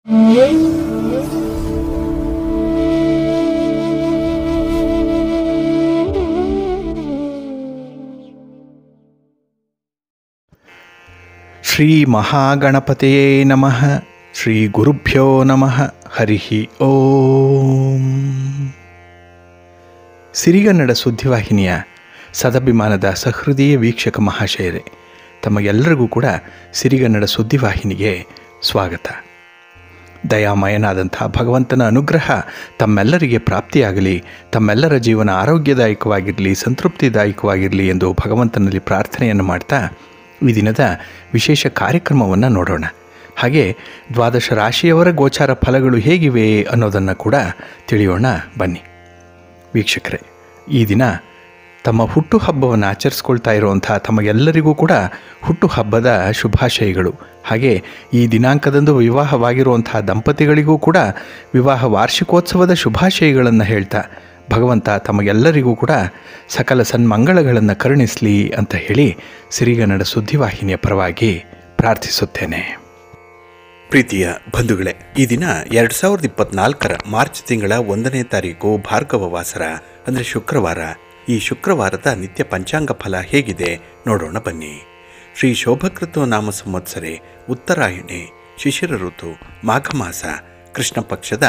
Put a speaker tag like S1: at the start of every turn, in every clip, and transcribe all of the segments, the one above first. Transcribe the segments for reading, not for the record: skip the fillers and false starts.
S1: ಶ್ರೀ ಮಹಾಗಣಪತಿಯೇ ನಮಃ. ಶ್ರೀ ಗುರುಭ್ಯೋ ನಮಃ. ಹರಿ ಓಂ. ಸಿರಿಗನ್ನಡ ಸುದ್ದಿವಾಹಿನಿಯ ಸದಭಿಮಾನದ ಸಹೃದಯ ವೀಕ್ಷಕ ಮಹಾಶಯರೇ, ತಮಗೆಲ್ಲರಿಗೂ ಕೂಡ ಸಿರಿಗನ್ನಡ ಸುದ್ದಿವಾಹಿನಿಗೆ ಸ್ವಾಗತ. ದಯಾಮಯನಾದಂಥ ಭಗವಂತನ ಅನುಗ್ರಹ ತಮ್ಮೆಲ್ಲರಿಗೆ ಪ್ರಾಪ್ತಿಯಾಗಲಿ, ತಮ್ಮೆಲ್ಲರ ಜೀವನ ಆರೋಗ್ಯದಾಯಕವಾಗಿರಲಿ, ಸಂತೃಪ್ತಿದಾಯಕವಾಗಿರಲಿ ಎಂದು ಭಗವಂತನಲ್ಲಿ ಪ್ರಾರ್ಥನೆಯನ್ನು ಮಾಡ್ತಾ ಈ ದಿನದ ವಿಶೇಷ ಕಾರ್ಯಕ್ರಮವನ್ನು ನೋಡೋಣ. ಹಾಗೆ ದ್ವಾದಶ ರಾಶಿಯವರ ಗೋಚಾರ ಫಲಗಳು ಹೇಗಿವೆ ಅನ್ನೋದನ್ನು ಕೂಡ ತಿಳಿಯೋಣ ಬನ್ನಿ. ವೀಕ್ಷಕರೇ, ಈ ದಿನ ತಮ್ಮ ಹುಟ್ಟುಹಬ್ಬವನ್ನು ಆಚರಿಸ್ಕೊಳ್ತಾ ಇರುವಂಥ ತಮಗೆಲ್ಲರಿಗೂ ಕೂಡ ಹುಟ್ಟುಹಬ್ಬದ ಶುಭಾಶಯಗಳು. ಹಾಗೆ ಈ ದಿನಾಂಕದಂದು ವಿವಾಹವಾಗಿರುವಂಥ ದಂಪತಿಗಳಿಗೂ ಕೂಡ ವಿವಾಹ ವಾರ್ಷಿಕೋತ್ಸವದ ಶುಭಾಶಯಗಳನ್ನು ಹೇಳ್ತಾ ಭಗವಂತ ತಮಗೆಲ್ಲರಿಗೂ ಕೂಡ ಸಕಲ ಸನ್ಮಂಗಳಗಳನ್ನು ಕರುಣಿಸಲಿ ಅಂತ ಹೇಳಿ ಸಿರಿಗನ್ನಡ ಸುದ್ದಿವಾಹಿನಿಯ ಪರವಾಗಿ ಪ್ರಾರ್ಥಿಸುತ್ತೇನೆ. ಪ್ರೀತಿಯ ಬಂಧುಗಳೇ, ಈ ದಿನ 2024 ಮಾರ್ಚ್ ತಿಂಗಳ 1ನೇ ತಾರೀಕು ಭಾರ್ಗವ ವಾಸರ ಅಂದರೆ ಶುಕ್ರವಾರ. ಈ ಶುಕ್ರವಾರದ ನಿತ್ಯ ಪಂಚಾಂಗ ಫಲ ಹೇಗಿದೆ ನೋಡೋಣ ಬನ್ನಿ. ಶ್ರೀ ಶೋಭಕೃತೋ ನಾಮ ಸಂವತ್ಸರೆ, ಉತ್ತರಾಯಣೆ, ಶಿಶಿರ ಋತು, ಮಾಘ ಮಾಸ, ಕೃಷ್ಣ ಪಕ್ಷದ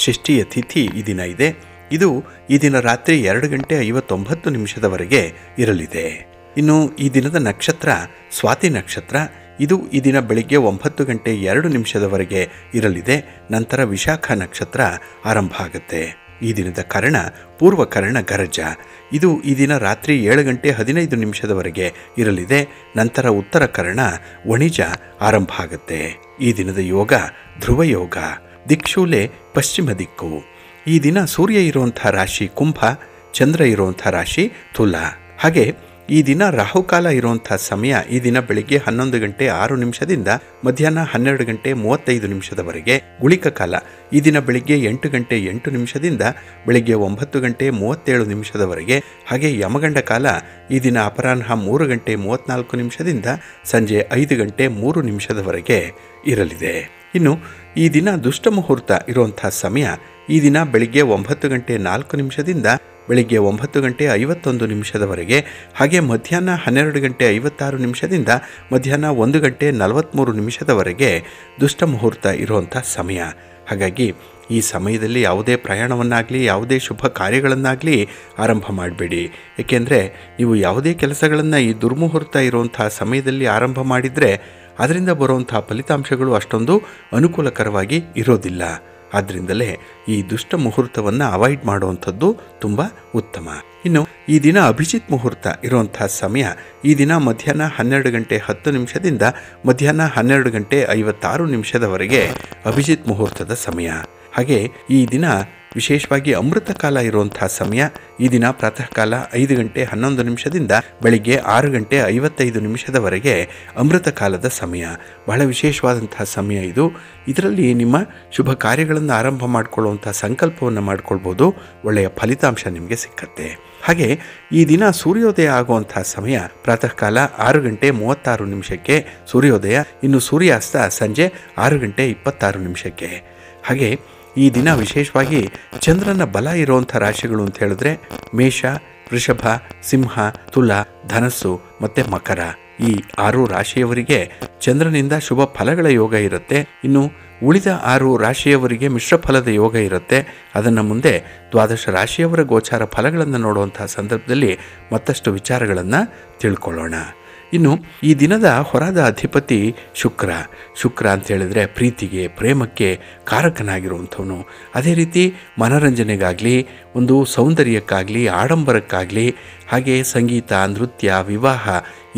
S1: ಷಷ್ಠಿಯ ತಿಥಿ ಈ ದಿನ ಇದೆ. ಇದು ಈ ದಿನ ರಾತ್ರಿ 2:59 ಇರಲಿದೆ. ಇನ್ನು ಈ ದಿನದ ನಕ್ಷತ್ರ ಸ್ವಾತಿ ನಕ್ಷತ್ರ. ಇದು ಈ ದಿನ ಬೆಳಿಗ್ಗೆ 9:02 ಇರಲಿದೆ. ನಂತರ ವಿಶಾಖ ನಕ್ಷತ್ರ ಆರಂಭ ಆಗುತ್ತೆ. ಈ ದಿನದ ಕರ್ಣ ಪೂರ್ವಕರ್ಣ ಗರಜ. ಇದು ಈ ದಿನ ರಾತ್ರಿ 7:15 ಇರಲಿದೆ. ನಂತರ ಉತ್ತರ ಕರ್ಣ ವಣಿಜ ಆರಂಭ ಆಗುತ್ತೆ. ಈ ದಿನದ ಯೋಗ ಧ್ರುವ ಯೋಗ. ದಿಕ್ಷೂಲೆ ಪಶ್ಚಿಮ ದಿಕ್ಕು. ಈ ದಿನ ಸೂರ್ಯ ಇರುವಂಥ ರಾಶಿ ಕುಂಭ, ಚಂದ್ರ ಇರುವಂಥ ರಾಶಿ ತುಲ. ಹಾಗೆ ಈ ದಿನ ರಾಹುಕಾಲ ಇರುವಂಥ ಸಮಯ ಈ ದಿನ ಬೆಳಿಗ್ಗೆ 11:06 ಮಧ್ಯಾಹ್ನ 12:35 ಗುಳಿಕ ಕಾಲ ಈ ದಿನ ಬೆಳಿಗ್ಗೆ 8:08 ಬೆಳಿಗ್ಗೆ 9:37 ಹಾಗೆ ಯಮಗಂಡ ಕಾಲ ಈ ದಿನ ಅಪರಾಹ್ನ 3:34 ಸಂಜೆ 5:03 ಇರಲಿದೆ. ಇನ್ನು ಈ ದಿನ ದುಷ್ಟ ಮುಹೂರ್ತ ಇರುವಂಥ ಸಮಯ ಈ ದಿನ ಬೆಳಿಗ್ಗೆ 9:04 ಬೆಳಿಗ್ಗೆ 9:51 ಹಾಗೆ ಮಧ್ಯಾಹ್ನ 12:56 ಮಧ್ಯಾಹ್ನ 1:43 ದುಷ್ಟ ಮುಹೂರ್ತ ಇರುವಂಥ ಸಮಯ. ಹಾಗಾಗಿ ಈ ಸಮಯದಲ್ಲಿ ಯಾವುದೇ ಪ್ರಯಾಣವನ್ನಾಗಲಿ ಯಾವುದೇ ಶುಭ ಕಾರ್ಯಗಳನ್ನಾಗಲಿ ಆರಂಭ ಮಾಡಬೇಡಿ. ಏಕೆಂದರೆ ನೀವು ಯಾವುದೇ ಕೆಲಸಗಳನ್ನು ಈ ದುರ್ಮುಹೂರ್ತ ಇರುವಂಥ ಸಮಯದಲ್ಲಿ ಆರಂಭ ಮಾಡಿದರೆ ಅದರಿಂದ ಬರುವಂಥ ಫಲಿತಾಂಶಗಳು ಅಷ್ಟೊಂದು ಅನುಕೂಲಕರವಾಗಿ ಇರೋದಿಲ್ಲ. ಆದ್ದರಿಂದಲೇ ಈ ದುಷ್ಟ ಮುಹೂರ್ತವನ್ನು ಅವಾಯ್ಡ್ ಮಾಡುವಂಥದ್ದು ತುಂಬ ಉತ್ತಮ. ಇನ್ನು ಈ ದಿನ ಅಭಿಜಿತ್ ಮುಹೂರ್ತ ಇರುವಂಥ ಸಮಯ ಈ ದಿನ ಮಧ್ಯಾಹ್ನ 12:10 ಮಧ್ಯಾಹ್ನ 12:56 ಅಭಿಜಿತ್ ಮುಹೂರ್ತದ ಸಮಯ. ಹಾಗೆ ಈ ದಿನ ವಿಶೇಷವಾಗಿ ಅಮೃತ ಕಾಲ ಇರುವಂಥ ಸಮಯ ಈ ದಿನ ಪ್ರಾತಃ ಕಾಲ 5:11 ಬೆಳಿಗ್ಗೆ 6:55 ಅಮೃತ ಕಾಲದ ಸಮಯ. ಬಹಳ ವಿಶೇಷವಾದಂಥ ಸಮಯ ಇದು. ಇದರಲ್ಲಿ ನಿಮ್ಮ ಶುಭ ಕಾರ್ಯಗಳನ್ನು ಆರಂಭ ಮಾಡಿಕೊಳ್ಳುವಂಥ ಸಂಕಲ್ಪವನ್ನು ಮಾಡಿಕೊಳ್ಬೋದು. ಒಳ್ಳೆಯ ಫಲಿತಾಂಶ ನಿಮಗೆ ಸಿಕ್ಕತ್ತೆ. ಹಾಗೆ ಈ ದಿನ ಸೂರ್ಯೋದಯ ಆಗುವಂಥ ಸಮಯ ಪ್ರಾತಃ ಕಾಲ 6:36 ಸೂರ್ಯೋದಯ. ಇನ್ನು ಸೂರ್ಯಾಸ್ತ ಸಂಜೆ 6:26. ಹಾಗೆ ಈ ದಿನ ವಿಶೇಷವಾಗಿ ಚಂದ್ರನ ಬಲ ಇರುವಂಥ ರಾಶಿಗಳು ಅಂತ ಹೇಳಿದ್ರೆ ಮೇಷ, ವೃಷಭ, ಸಿಂಹ, ತುಲ, ಧನಸ್ಸು ಮತ್ತು ಮಕರ. ಈ 6 ರಾಶಿಯವರಿಗೆ ಚಂದ್ರನಿಂದ ಶುಭ ಫಲಗಳ ಯೋಗ ಇರುತ್ತೆ. ಇನ್ನು ಉಳಿದ 6 ರಾಶಿಯವರಿಗೆ ಮಿಶ್ರ ಫಲದ ಯೋಗ ಇರುತ್ತೆ. ಅದನ್ನು ಮುಂದೆ ದ್ವಾದಶ ರಾಶಿಯವರ ಗೋಚಾರ ಫಲಗಳನ್ನು ನೋಡುವಂಥ ಸಂದರ್ಭದಲ್ಲಿ ಮತ್ತಷ್ಟು ವಿಚಾರಗಳನ್ನು ತಿಳ್ಕೊಳ್ಳೋಣ. ಇನ್ನು ಈ ದಿನದ ಹೊರದ ಅಧಿಪತಿ ಶುಕ್ರ. ಶುಕ್ರ ಅಂತ ಹೇಳಿದ್ರೆ ಪ್ರೀತಿಗೆ, ಪ್ರೇಮಕ್ಕೆ ಕಾರಕನಾಗಿರುವಂಥವನು. ಅದೇ ರೀತಿ ಮನರಂಜನೆಗಾಗಲಿ, ಒಂದು ಸೌಂದರ್ಯಕ್ಕಾಗಲಿ, ಆಡಂಬರಕ್ಕಾಗಲಿ, ಹಾಗೆ ಸಂಗೀತ, ನೃತ್ಯ, ವಿವಾಹ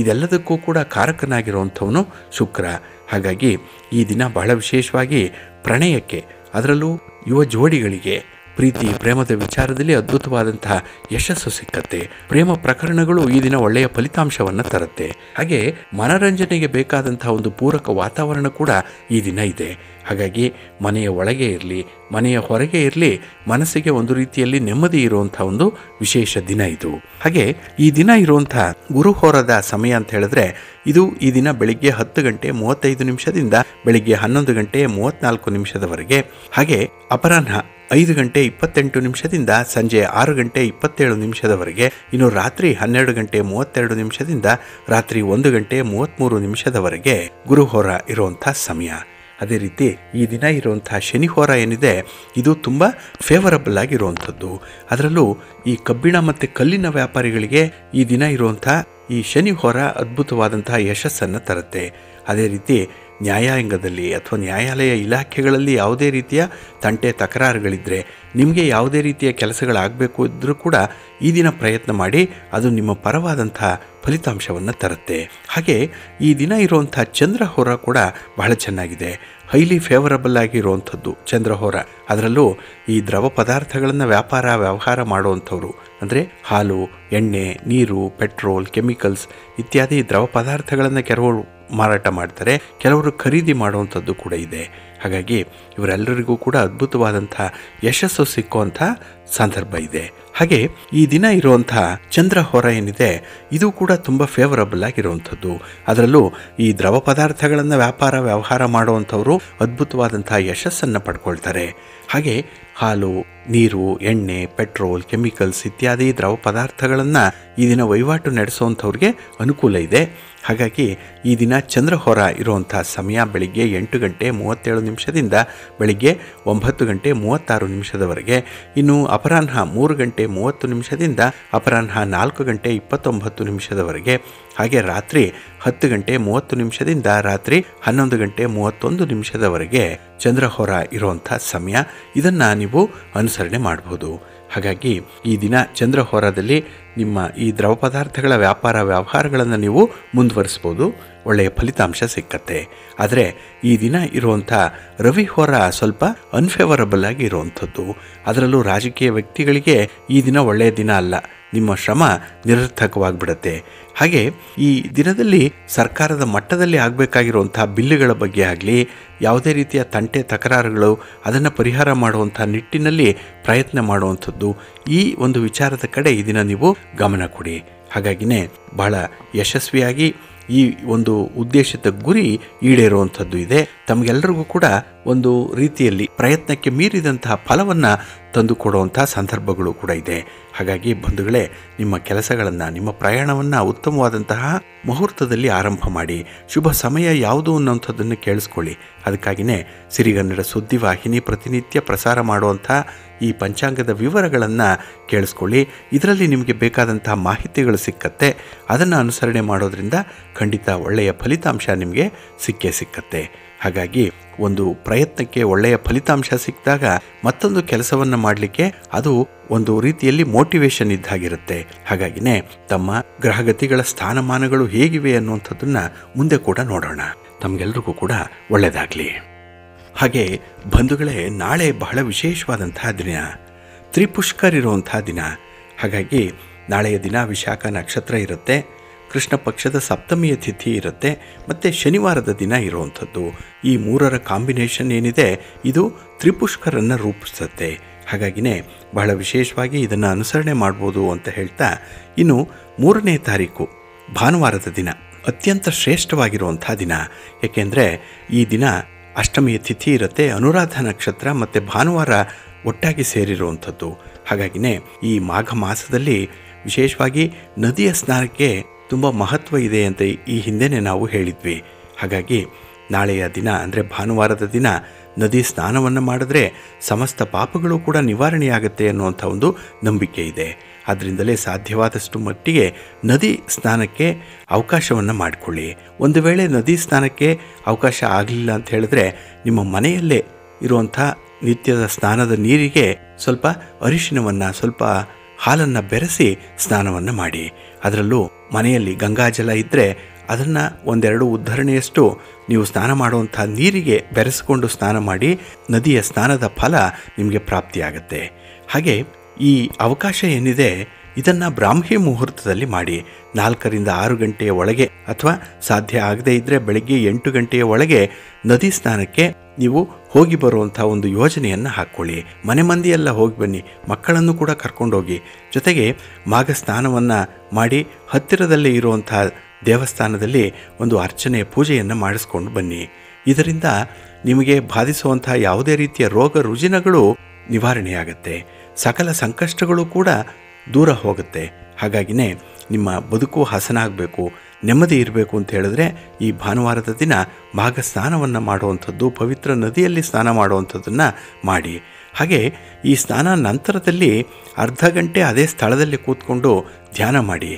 S1: ಇದೆಲ್ಲದಕ್ಕೂ ಕೂಡ ಕಾರಕನಾಗಿರುವಂಥವನು ಶುಕ್ರ. ಹಾಗಾಗಿ ಈ ದಿನ ಬಹಳ ವಿಶೇಷವಾಗಿ ಪ್ರಣಯಕ್ಕೆ, ಅದರಲ್ಲೂ ಯುವ ಜೋಡಿಗಳಿಗೆ
S2: ಪ್ರೀತಿ ಪ್ರೇಮದ ವಿಚಾರದಲ್ಲಿ ಅದ್ಭುತವಾದಂತಹ ಯಶಸ್ಸು ಸಿಕ್ಕತ್ತೆ. ಪ್ರೇಮ ಪ್ರಕರಣಗಳು ಈ ದಿನ ಒಳ್ಳೆಯ ಫಲಿತಾಂಶವನ್ನು ತರುತ್ತೆ. ಹಾಗೆ ಮನರಂಜನೆಗೆ ಬೇಕಾದಂತಹ ಒಂದು ಪೂರಕ ವಾತಾವರಣ ಕೂಡ ಈ ದಿನ ಇದೆ. ಹಾಗಾಗಿ ಮನೆಯ ಒಳಗೆ ಇರಲಿ, ಮನೆಯ ಹೊರಗೆ ಇರಲಿ, ಮನಸ್ಸಿಗೆ ಒಂದು ರೀತಿಯಲ್ಲಿ ನೆಮ್ಮದಿ ಇರುವಂಥ ಒಂದು ವಿಶೇಷ ದಿನ ಇದು. ಹಾಗೆ ಈ ದಿನ ಇರುವಂಥ ಗುರುಹೋರದ ಸಮಯ ಅಂತ ಹೇಳಿದ್ರೆ ಇದು ಈ ದಿನ ಬೆಳಿಗ್ಗೆ 10 ಗಂಟೆ 35 ನಿಮಿಷದಿಂದ ಬೆಳಿಗ್ಗೆ 11 ಗಂಟೆ 34 ನಿಮಿಷದವರೆಗೆ, ಹಾಗೆ ಅಪರಾಹ್ನ 5 ಗಂಟೆ 28 ನಿಮಿಷದಿಂದ ಸಂಜೆ 6 ಗಂಟೆ 27 ನಿಮಿಷದವರೆಗೆ, ಇನ್ನು ರಾತ್ರಿ 12 ಗಂಟೆ 32 ನಿಮಿಷದಿಂದ ರಾತ್ರಿ 1 ಗಂಟೆ 33 ನಿಮಿಷದವರೆಗೆ ಗುರುಹೋರ ಇರುವಂಥ ಸಮಯ. ಅದೇ ರೀತಿ ಈ ದಿನ ಇರುವಂಥ ಶನಿಹೋರ ಏನಿದೆ ಇದು ತುಂಬ ಫೇವರಬಲ್ ಆಗಿರುವಂಥದ್ದು. ಅದರಲ್ಲೂ ಈ ಕಬ್ಬಿಣ ಮತ್ತು ಕಲ್ಲಿನ ವ್ಯಾಪಾರಿಗಳಿಗೆ ಈ ದಿನ ಇರುವಂಥ ಈ ಶನಿಹೋರ ಅದ್ಭುತವಾದಂತಹ ಯಶಸ್ಸನ್ನು ತರುತ್ತೆ. ಅದೇ ರೀತಿ ನ್ಯಾಯಾಂಗದಲ್ಲಿ ಅಥವಾ ನ್ಯಾಯಾಲಯ ಇಲಾಖೆಗಳಲ್ಲಿ ಯಾವುದೇ ರೀತಿಯ ತಂಟೆ ತಕರಾರುಗಳಿದ್ದರೆ, ನಿಮಗೆ ಯಾವುದೇ ರೀತಿಯ ಕೆಲಸಗಳಾಗಬೇಕು ಇದ್ದರೂ ಕೂಡ ಈ ದಿನ ಪ್ರಯತ್ನ ಮಾಡಿ, ಅದು ನಿಮ್ಮ ಪರವಾದಂಥ ಫಲಿತಾಂಶವನ್ನು ತರುತ್ತೆ. ಹಾಗೆ ಈ ದಿನ ಇರುವಂಥ ಚಂದ್ರಹೋರ ಕೂಡ ಬಹಳ ಚೆನ್ನಾಗಿದೆ. ಹೈಲಿ ಫೇವರಬಲ್ ಆಗಿರುವಂಥದ್ದು ಚಂದ್ರಹೋರ. ಅದರಲ್ಲೂ ಈ ದ್ರವ ಪದಾರ್ಥಗಳನ್ನು ವ್ಯವಹಾರ ಮಾಡುವಂಥವ್ರು, ಅಂದರೆ ಹಾಲು, ಎಣ್ಣೆ, ನೀರು, ಪೆಟ್ರೋಲ್, ಕೆಮಿಕಲ್ಸ್ ಇತ್ಯಾದಿ ದ್ರವ ಪದಾರ್ಥಗಳನ್ನು ಕೆಲವರು ಮಾರಾಟ ಮಾಡ್ತಾರೆ, ಕೆಲವರು ಖರೀದಿ ಮಾಡುವಂಥದ್ದು ಕೂಡ ಇದೆ. ಹಾಗಾಗಿ ಇವರೆಲ್ಲರಿಗೂ ಕೂಡ ಅದ್ಭುತವಾದಂಥ ಯಶಸ್ಸು ಸಿಕ್ಕುವಂಥ ಸಂದರ್ಭ ಇದೆ. ಹಾಗೆ ಈ ದಿನ ಇರುವಂಥ ಚಂದ್ರಹೋರ ಏನಿದೆ ಇದು ಕೂಡ ತುಂಬ ಫೇವರಬಲ್ ಆಗಿರುವಂಥದ್ದು. ಅದರಲ್ಲೂ ಈ ದ್ರವ ಪದಾರ್ಥಗಳನ್ನು ವ್ಯವಹಾರ ಮಾಡುವಂಥವರು ಅದ್ಭುತವಾದಂಥ ಯಶಸ್ಸನ್ನು ಪಡ್ಕೊಳ್ತಾರೆ. ಹಾಗೆ ಹಾಲು, ನೀರು, ಎಣ್ಣೆ, ಪೆಟ್ರೋಲ್, ಕೆಮಿಕಲ್ಸ್ ಇತ್ಯಾದಿ ದ್ರವ ಪದಾರ್ಥಗಳನ್ನು ಈ ದಿನ ವಹಿವಾಟು ನಡೆಸುವಂಥವ್ರಿಗೆ ಅನುಕೂಲ ಇದೆ. ಹಾಗಾಗಿ ಈ ದಿನ ಚಂದ್ರಹೋರ ಇರುವಂಥ ಸಮಯ ಬೆಳಿಗ್ಗೆ 8 ಗಂಟೆ 37 ನಿಮಿಷದಿಂದ ಬೆಳಿಗ್ಗೆ 9 ಗಂಟೆ 36 ನಿಮಿಷದವರೆಗೆ, ಇನ್ನು ಅಪರಾಹ್ನ 3 ಗಂಟೆ 30 ನಿಮಿಷದಿಂದ ಅಪರಾಹ್ನ 4 ಗಂಟೆ 29 ನಿಮಿಷದವರೆಗೆ, ಹಾಗೆ ರಾತ್ರಿ 10 ಗಂಟೆ 30 ನಿಮಿಷದಿಂದ ರಾತ್ರಿ 11 ಗಂಟೆ 31 ನಿಮಿಷದವರೆಗೆ ಚಂದ್ರಹೋರ ಇರುವಂಥ ಸಮಯ. ಇದನ್ನು ನೀವು ಅನುಸರಣೆ ಮಾಡಬಹುದು. ಹಾಗಾಗಿ ಈ ದಿನ ಚಂದ್ರಹೋರದಲ್ಲಿ ನಿಮ್ಮ ಈ ದ್ರವ ಪದಾರ್ಥಗಳ ವ್ಯವಹಾರಗಳನ್ನು ನೀವು ಮುಂದುವರಿಸ್ಬೋದು, ಒಳ್ಳೆಯ ಫಲಿತಾಂಶ ಸಿಕ್ಕತ್ತೆ. ಆದರೆ ಈ ದಿನ ಇರುವಂಥ ರವಿಹೋರ ಸ್ವಲ್ಪ ಅನ್ಫೇವರಬಲ್ ಆಗಿ ಇರುವಂಥದ್ದು. ಅದರಲ್ಲೂ ರಾಜಕೀಯ ವ್ಯಕ್ತಿಗಳಿಗೆ ಈ ದಿನ ಒಳ್ಳೆಯ ದಿನ ಅಲ್ಲ, ನಿಮ್ಮ ಶ್ರಮ ನಿರರ್ಥಕವಾಗಿಬಿಡುತ್ತೆ. ಹಾಗೆ ಈ ದಿನದಲ್ಲಿ ಸರ್ಕಾರದ ಮಟ್ಟದಲ್ಲಿ ಆಗಬೇಕಾಗಿರುವಂಥ ಬಿಲ್ಲುಗಳ ಬಗ್ಗೆ ಆಗಲಿ, ಯಾವುದೇ ರೀತಿಯ ತಂಟೆ ತಕರಾರುಗಳು ಅದನ್ನು ಪರಿಹಾರ ಮಾಡುವಂಥ ನಿಟ್ಟಿನಲ್ಲಿ ಪ್ರಯತ್ನ ಮಾಡುವಂಥದ್ದು, ಈ ಒಂದು ವಿಚಾರದ ಕಡೆ ಈ ದಿನ ನೀವು ಗಮನ ಕೊಡಿ. ಹಾಗಾಗಿನೇ ಬಹಳ ಯಶಸ್ವಿಯಾಗಿ ಈ ಒಂದು ಉದ್ದೇಶಿತ ಗುರಿ ಈಡೇರುವಂಥದ್ದು ಇದೆ. ತಮಗೆಲ್ಲರಿಗೂ ಕೂಡ ಒಂದು ರೀತಿಯಲ್ಲಿ ಪ್ರಯತ್ನಕ್ಕೆ ಮೀರಿದಂತಹ ಫಲವನ್ನು ತಂದುಕೊಡುವಂಥ ಸಂದರ್ಭಗಳು ಕೂಡ ಇದೆ. ಹಾಗಾಗಿ ಬಂಧುಗಳೇ, ನಿಮ್ಮ ಕೆಲಸಗಳನ್ನು, ನಿಮ್ಮ ಪ್ರಯಾಣವನ್ನು ಉತ್ತಮವಾದಂತಹ ಮುಹೂರ್ತದಲ್ಲಿ ಆರಂಭ ಮಾಡಿ. ಶುಭ ಸಮಯ ಯಾವುದು ಅನ್ನೋಂಥದ್ದನ್ನು ಕೇಳಿಸ್ಕೊಳ್ಳಿ. ಅದಕ್ಕಾಗಿಯೇ ಸಿರಿಗನ್ನಡ ಸುದ್ದಿವಾಹಿನಿ ಪ್ರತಿನಿತ್ಯ ಪ್ರಸಾರ ಮಾಡುವಂಥ ಈ ಪಂಚಾಂಗದ ವಿವರಗಳನ್ನು ಕೇಳಿಸ್ಕೊಳ್ಳಿ. ಇದರಲ್ಲಿ ನಿಮಗೆ ಬೇಕಾದಂತಹ ಮಾಹಿತಿಗಳು ಸಿಕ್ಕತ್ತೆ. ಅದನ್ನು ಅನುಸರಣೆ ಮಾಡೋದ್ರಿಂದ ಖಂಡಿತ ಒಳ್ಳೆಯ ಫಲಿತಾಂಶ ನಿಮಗೆ ಸಿಕ್ಕತ್ತೆ. ಹಾಗಾಗಿ ಒಂದು ಪ್ರಯತ್ನಕ್ಕೆ ಒಳ್ಳೆಯ ಫಲಿತಾಂಶ ಸಿಕ್ಕಿದಾಗ ಮತ್ತೊಂದು ಕೆಲಸವನ್ನು ಮಾಡಲಿಕ್ಕೆ ಅದು ಒಂದು ರೀತಿಯಲ್ಲಿ ಮೋಟಿವೇಶನ್ ಇದ್ದಾಗಿರುತ್ತೆ. ಹಾಗಾಗಿನೇ ತಮ್ಮ ಗ್ರಹಗತಿಗಳ ಸ್ಥಾನಮಾನಗಳು ಹೇಗಿವೆ ಅನ್ನುವಂಥದ್ದನ್ನು ಮುಂದೆ ಕೂಡ ನೋಡೋಣ. ತಮಗೆಲ್ರಿಗೂ ಕೂಡ ಒಳ್ಳೆಯದಾಗಲಿ. ಹಾಗೆ ಬಂಧುಗಳೇ, ನಾಳೆ ಬಹಳ ವಿಶೇಷವಾದಂತಹ ದಿನ, ತ್ರಿಪುಷ್ಕರ್ ಇರುವಂಥ ದಿನ. ಹಾಗಾಗಿ ನಾಳೆಯ ದಿನ ವಿಶಾಖ ನಕ್ಷತ್ರ ಇರುತ್ತೆ, ಕೃಷ್ಣ ಪಕ್ಷದ ಸಪ್ತಮಿಯ ತಿಥಿ ಇರುತ್ತೆ, ಮತ್ತು ಶನಿವಾರದ ದಿನ ಇರುವಂಥದ್ದು. ಈ ಮೂರರ ಕಾಂಬಿನೇಷನ್ ಏನಿದೆ ಇದು ತ್ರಿಪುಷ್ಕರನ್ನು ರೂಪಿಸುತ್ತೆ. ಹಾಗಾಗಿನೇ ಬಹಳ ವಿಶೇಷವಾಗಿ ಇದನ್ನು ಅನುಸರಣೆ ಮಾಡ್ಬೋದು ಅಂತ ಹೇಳ್ತಾ, ಇನ್ನು 3ನೇ ತಾರೀಕು ಭಾನುವಾರದ ದಿನ ಅತ್ಯಂತ ಶ್ರೇಷ್ಠವಾಗಿರುವಂಥ ದಿನ. ಏಕೆಂದರೆ ಈ ದಿನ ಅಷ್ಟಮಿಯ ತಿಥಿ ಇರುತ್ತೆ, ಅನುರಾಧ ನಕ್ಷತ್ರ ಮತ್ತು ಭಾನುವಾರ ಒಟ್ಟಾಗಿ ಸೇರಿರುವಂಥದ್ದು. ಹಾಗಾಗಿನೇ ಈ ಮಾಘ ಮಾಸದಲ್ಲಿ ವಿಶೇಷವಾಗಿ ನದಿಯ ಸ್ನಾನಕ್ಕೆ ತುಂಬ ಮಹತ್ವ ಇದೆ ಅಂತ ಈ ಹಿಂದೆನೇ ನಾವು ಹೇಳಿದ್ವಿ. ಹಾಗಾಗಿ ನಾಳೆಯ ದಿನ ಅಂದರೆ ಭಾನುವಾರದ ದಿನ ನದಿ ಸ್ನಾನವನ್ನು ಮಾಡಿದ್ರೆ ಸಮಸ್ತ ಪಾಪಗಳು ಕೂಡ ನಿವಾರಣೆಯಾಗುತ್ತೆ ಅನ್ನುವಂಥ ಒಂದು ನಂಬಿಕೆ ಇದೆ. ಆದ್ದರಿಂದಲೇ ಸಾಧ್ಯವಾದಷ್ಟು ಮಟ್ಟಿಗೆ ನದಿ ಸ್ನಾನಕ್ಕೆ ಅವಕಾಶವನ್ನು ಮಾಡಿಕೊಳ್ಳಿ. ಒಂದು ವೇಳೆ ನದಿ ಸ್ನಾನಕ್ಕೆ ಅವಕಾಶ ಆಗಲಿಲ್ಲ ಅಂತ ಹೇಳಿದ್ರೆ ನಿಮ್ಮ ಮನೆಯಲ್ಲೇ ಇರುವಂಥ ನಿತ್ಯದ ಸ್ನಾನದ ನೀರಿಗೆ ಸ್ವಲ್ಪ ಅರಿಶಿನವನ್ನು, ಸ್ವಲ್ಪ ಹಾಲನ್ನು ಬೆರೆಸಿ ಸ್ನಾನವನ್ನು ಮಾಡಿ. ಅದರಲ್ಲೂ ಮನೆಯಲ್ಲಿ ಗಂಗಾಜಲ ಇದ್ದರೆ ಅದನ್ನು 1-2 ಉದ್ಧರಣೆಯಷ್ಟು ನೀವು ಸ್ನಾನ ಮಾಡುವಂಥ ನೀರಿಗೆ ಬೆರೆಸಿಕೊಂಡು ಸ್ನಾನ ಮಾಡಿ. ನದಿಯ ಸ್ನಾನದ ಫಲ ನಿಮಗೆ ಪ್ರಾಪ್ತಿಯಾಗುತ್ತೆ. ಹಾಗೆ ಈ ಅವಕಾಶ ಏನಿದೆ ಇದನ್ನು ಬ್ರಾಹ್ಮಿ ಮುಹೂರ್ತದಲ್ಲಿ ಮಾಡಿ 4ರಿಂದ 6 ಗಂಟೆಯ ಒಳಗೆ, ಅಥವಾ ಸಾಧ್ಯ ಆಗದೇ ಇದ್ದರೆ ಬೆಳಗ್ಗೆ 8 ಗಂಟೆಯ ಒಳಗೆ ನದಿ ಸ್ನಾನಕ್ಕೆ ನೀವು ಹೋಗಿ ಬರುವಂಥ ಒಂದು ಯೋಜನೆಯನ್ನು ಹಾಕ್ಕೊಳ್ಳಿ. ಮನೆ ಮಂದಿಯೆಲ್ಲ ಹೋಗಿ ಬನ್ನಿ, ಮಕ್ಕಳನ್ನು ಕೂಡ ಕರ್ಕೊಂಡೋಗಿ. ಜೊತೆಗೆ ಮಾಘ ಸ್ನಾನವನ್ನು ಮಾಡಿ ಹತ್ತಿರದಲ್ಲೇ ಇರುವಂಥ ದೇವಸ್ಥಾನದಲ್ಲಿ ಒಂದು ಅರ್ಚನೆ ಪೂಜೆಯನ್ನು ಮಾಡಿಸ್ಕೊಂಡು ಬನ್ನಿ. ಇದರಿಂದ ನಿಮಗೆ ಬಾಧಿಸುವಂಥ ಯಾವುದೇ ರೀತಿಯ ರೋಗ ರುಜಿನಗಳು ನಿವಾರಣೆಯಾಗುತ್ತೆ, ಸಕಲ ಸಂಕಷ್ಟಗಳು ಕೂಡ ದೂರ ಹೋಗುತ್ತೆ. ಹಾಗಾಗಿನೇ ನಿಮ್ಮ ಬದುಕು ಹಸನಾಗಬೇಕು, ನೆಮ್ಮದಿ ಇರಬೇಕು ಅಂತ ಹೇಳಿದ್ರೆ ಈ ಭಾನುವಾರದ ದಿನ ಮಾಘ ಸ್ನಾನವನ್ನು ಮಾಡುವಂಥದ್ದು, ಪವಿತ್ರ ನದಿಯಲ್ಲಿ ಸ್ನಾನ ಮಾಡುವಂಥದ್ದನ್ನು ಮಾಡಿ. ಹಾಗೆ ಈ ಸ್ನಾನ ನಂತರದಲ್ಲಿ ಅರ್ಧ ಗಂಟೆ ಅದೇ ಸ್ಥಳದಲ್ಲಿ ಕೂತ್ಕೊಂಡು ಧ್ಯಾನ ಮಾಡಿ.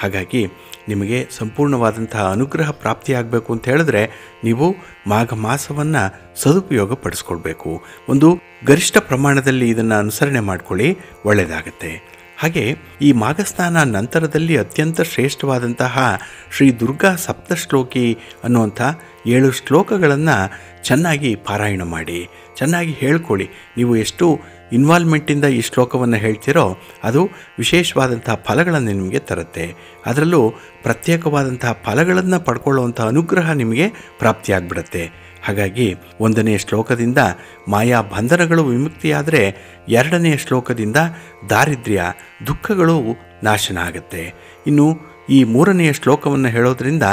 S2: ಹಾಗಾಗಿ ನಿಮಗೆ ಸಂಪೂರ್ಣವಾದಂತಹ ಅನುಗ್ರಹ ಪ್ರಾಪ್ತಿಯಾಗಬೇಕು ಅಂತ ಹೇಳಿದ್ರೆ ನೀವು ಮಾಘ ಮಾಸವನ್ನು ಸದುಪಯೋಗ ಪಡಿಸ್ಕೊಳ್ಬೇಕು. ಒಂದು ಗರಿಷ್ಠ ಪ್ರಮಾಣದಲ್ಲಿ ಇದನ್ನು ಅನುಸರಣೆ ಮಾಡಿಕೊಳ್ಳಿ, ಒಳ್ಳೆಯದಾಗತ್ತೆ. ಹಾಗೆ ಈ ಮಾಘಸ್ನಾನ ನಂತರದಲ್ಲಿ ಅತ್ಯಂತ ಶ್ರೇಷ್ಠವಾದಂತಹ ಶ್ರೀ ದುರ್ಗಾ ಸಪ್ತಶ್ಲೋಕಿ ಅನ್ನುವಂಥ 7 ಶ್ಲೋಕಗಳನ್ನು ಚೆನ್ನಾಗಿ ಪಾರಾಯಣ ಮಾಡಿ, ಚೆನ್ನಾಗಿ ಹೇಳ್ಕೊಳ್ಳಿ. ನೀವು ಎಷ್ಟು ಇನ್ವಾಲ್ವ್ಮೆಂಟಿಂದ ಈ ಶ್ಲೋಕವನ್ನು ಹೇಳ್ತೀರೋ ಅದು ವಿಶೇಷವಾದಂತಹ ಫಲಗಳನ್ನು ನಿಮಗೆ ತರುತ್ತೆ. ಅದರಲ್ಲೂ ಪ್ರತ್ಯೇಕವಾದಂತಹ ಫಲಗಳನ್ನು ಪಡ್ಕೊಳ್ಳುವಂಥ ಅನುಗ್ರಹ ನಿಮಗೆ ಪ್ರಾಪ್ತಿಯಾಗ್ಬಿಡುತ್ತೆ. ಹಾಗಾಗಿ 1ನೇ ಶ್ಲೋಕದಿಂದ ಮಾಯಾ ಬಂಧನಗಳು ವಿಮುಕ್ತಿಯಾದರೆ 2ನೇ ಶ್ಲೋಕದಿಂದ ದಾರಿದ್ರ್ಯ ದುಃಖಗಳು ನಾಶನ ಆಗುತ್ತೆ. ಇನ್ನು ಈ 3ನೆಯ ಶ್ಲೋಕವನ್ನು ಹೇಳೋದ್ರಿಂದ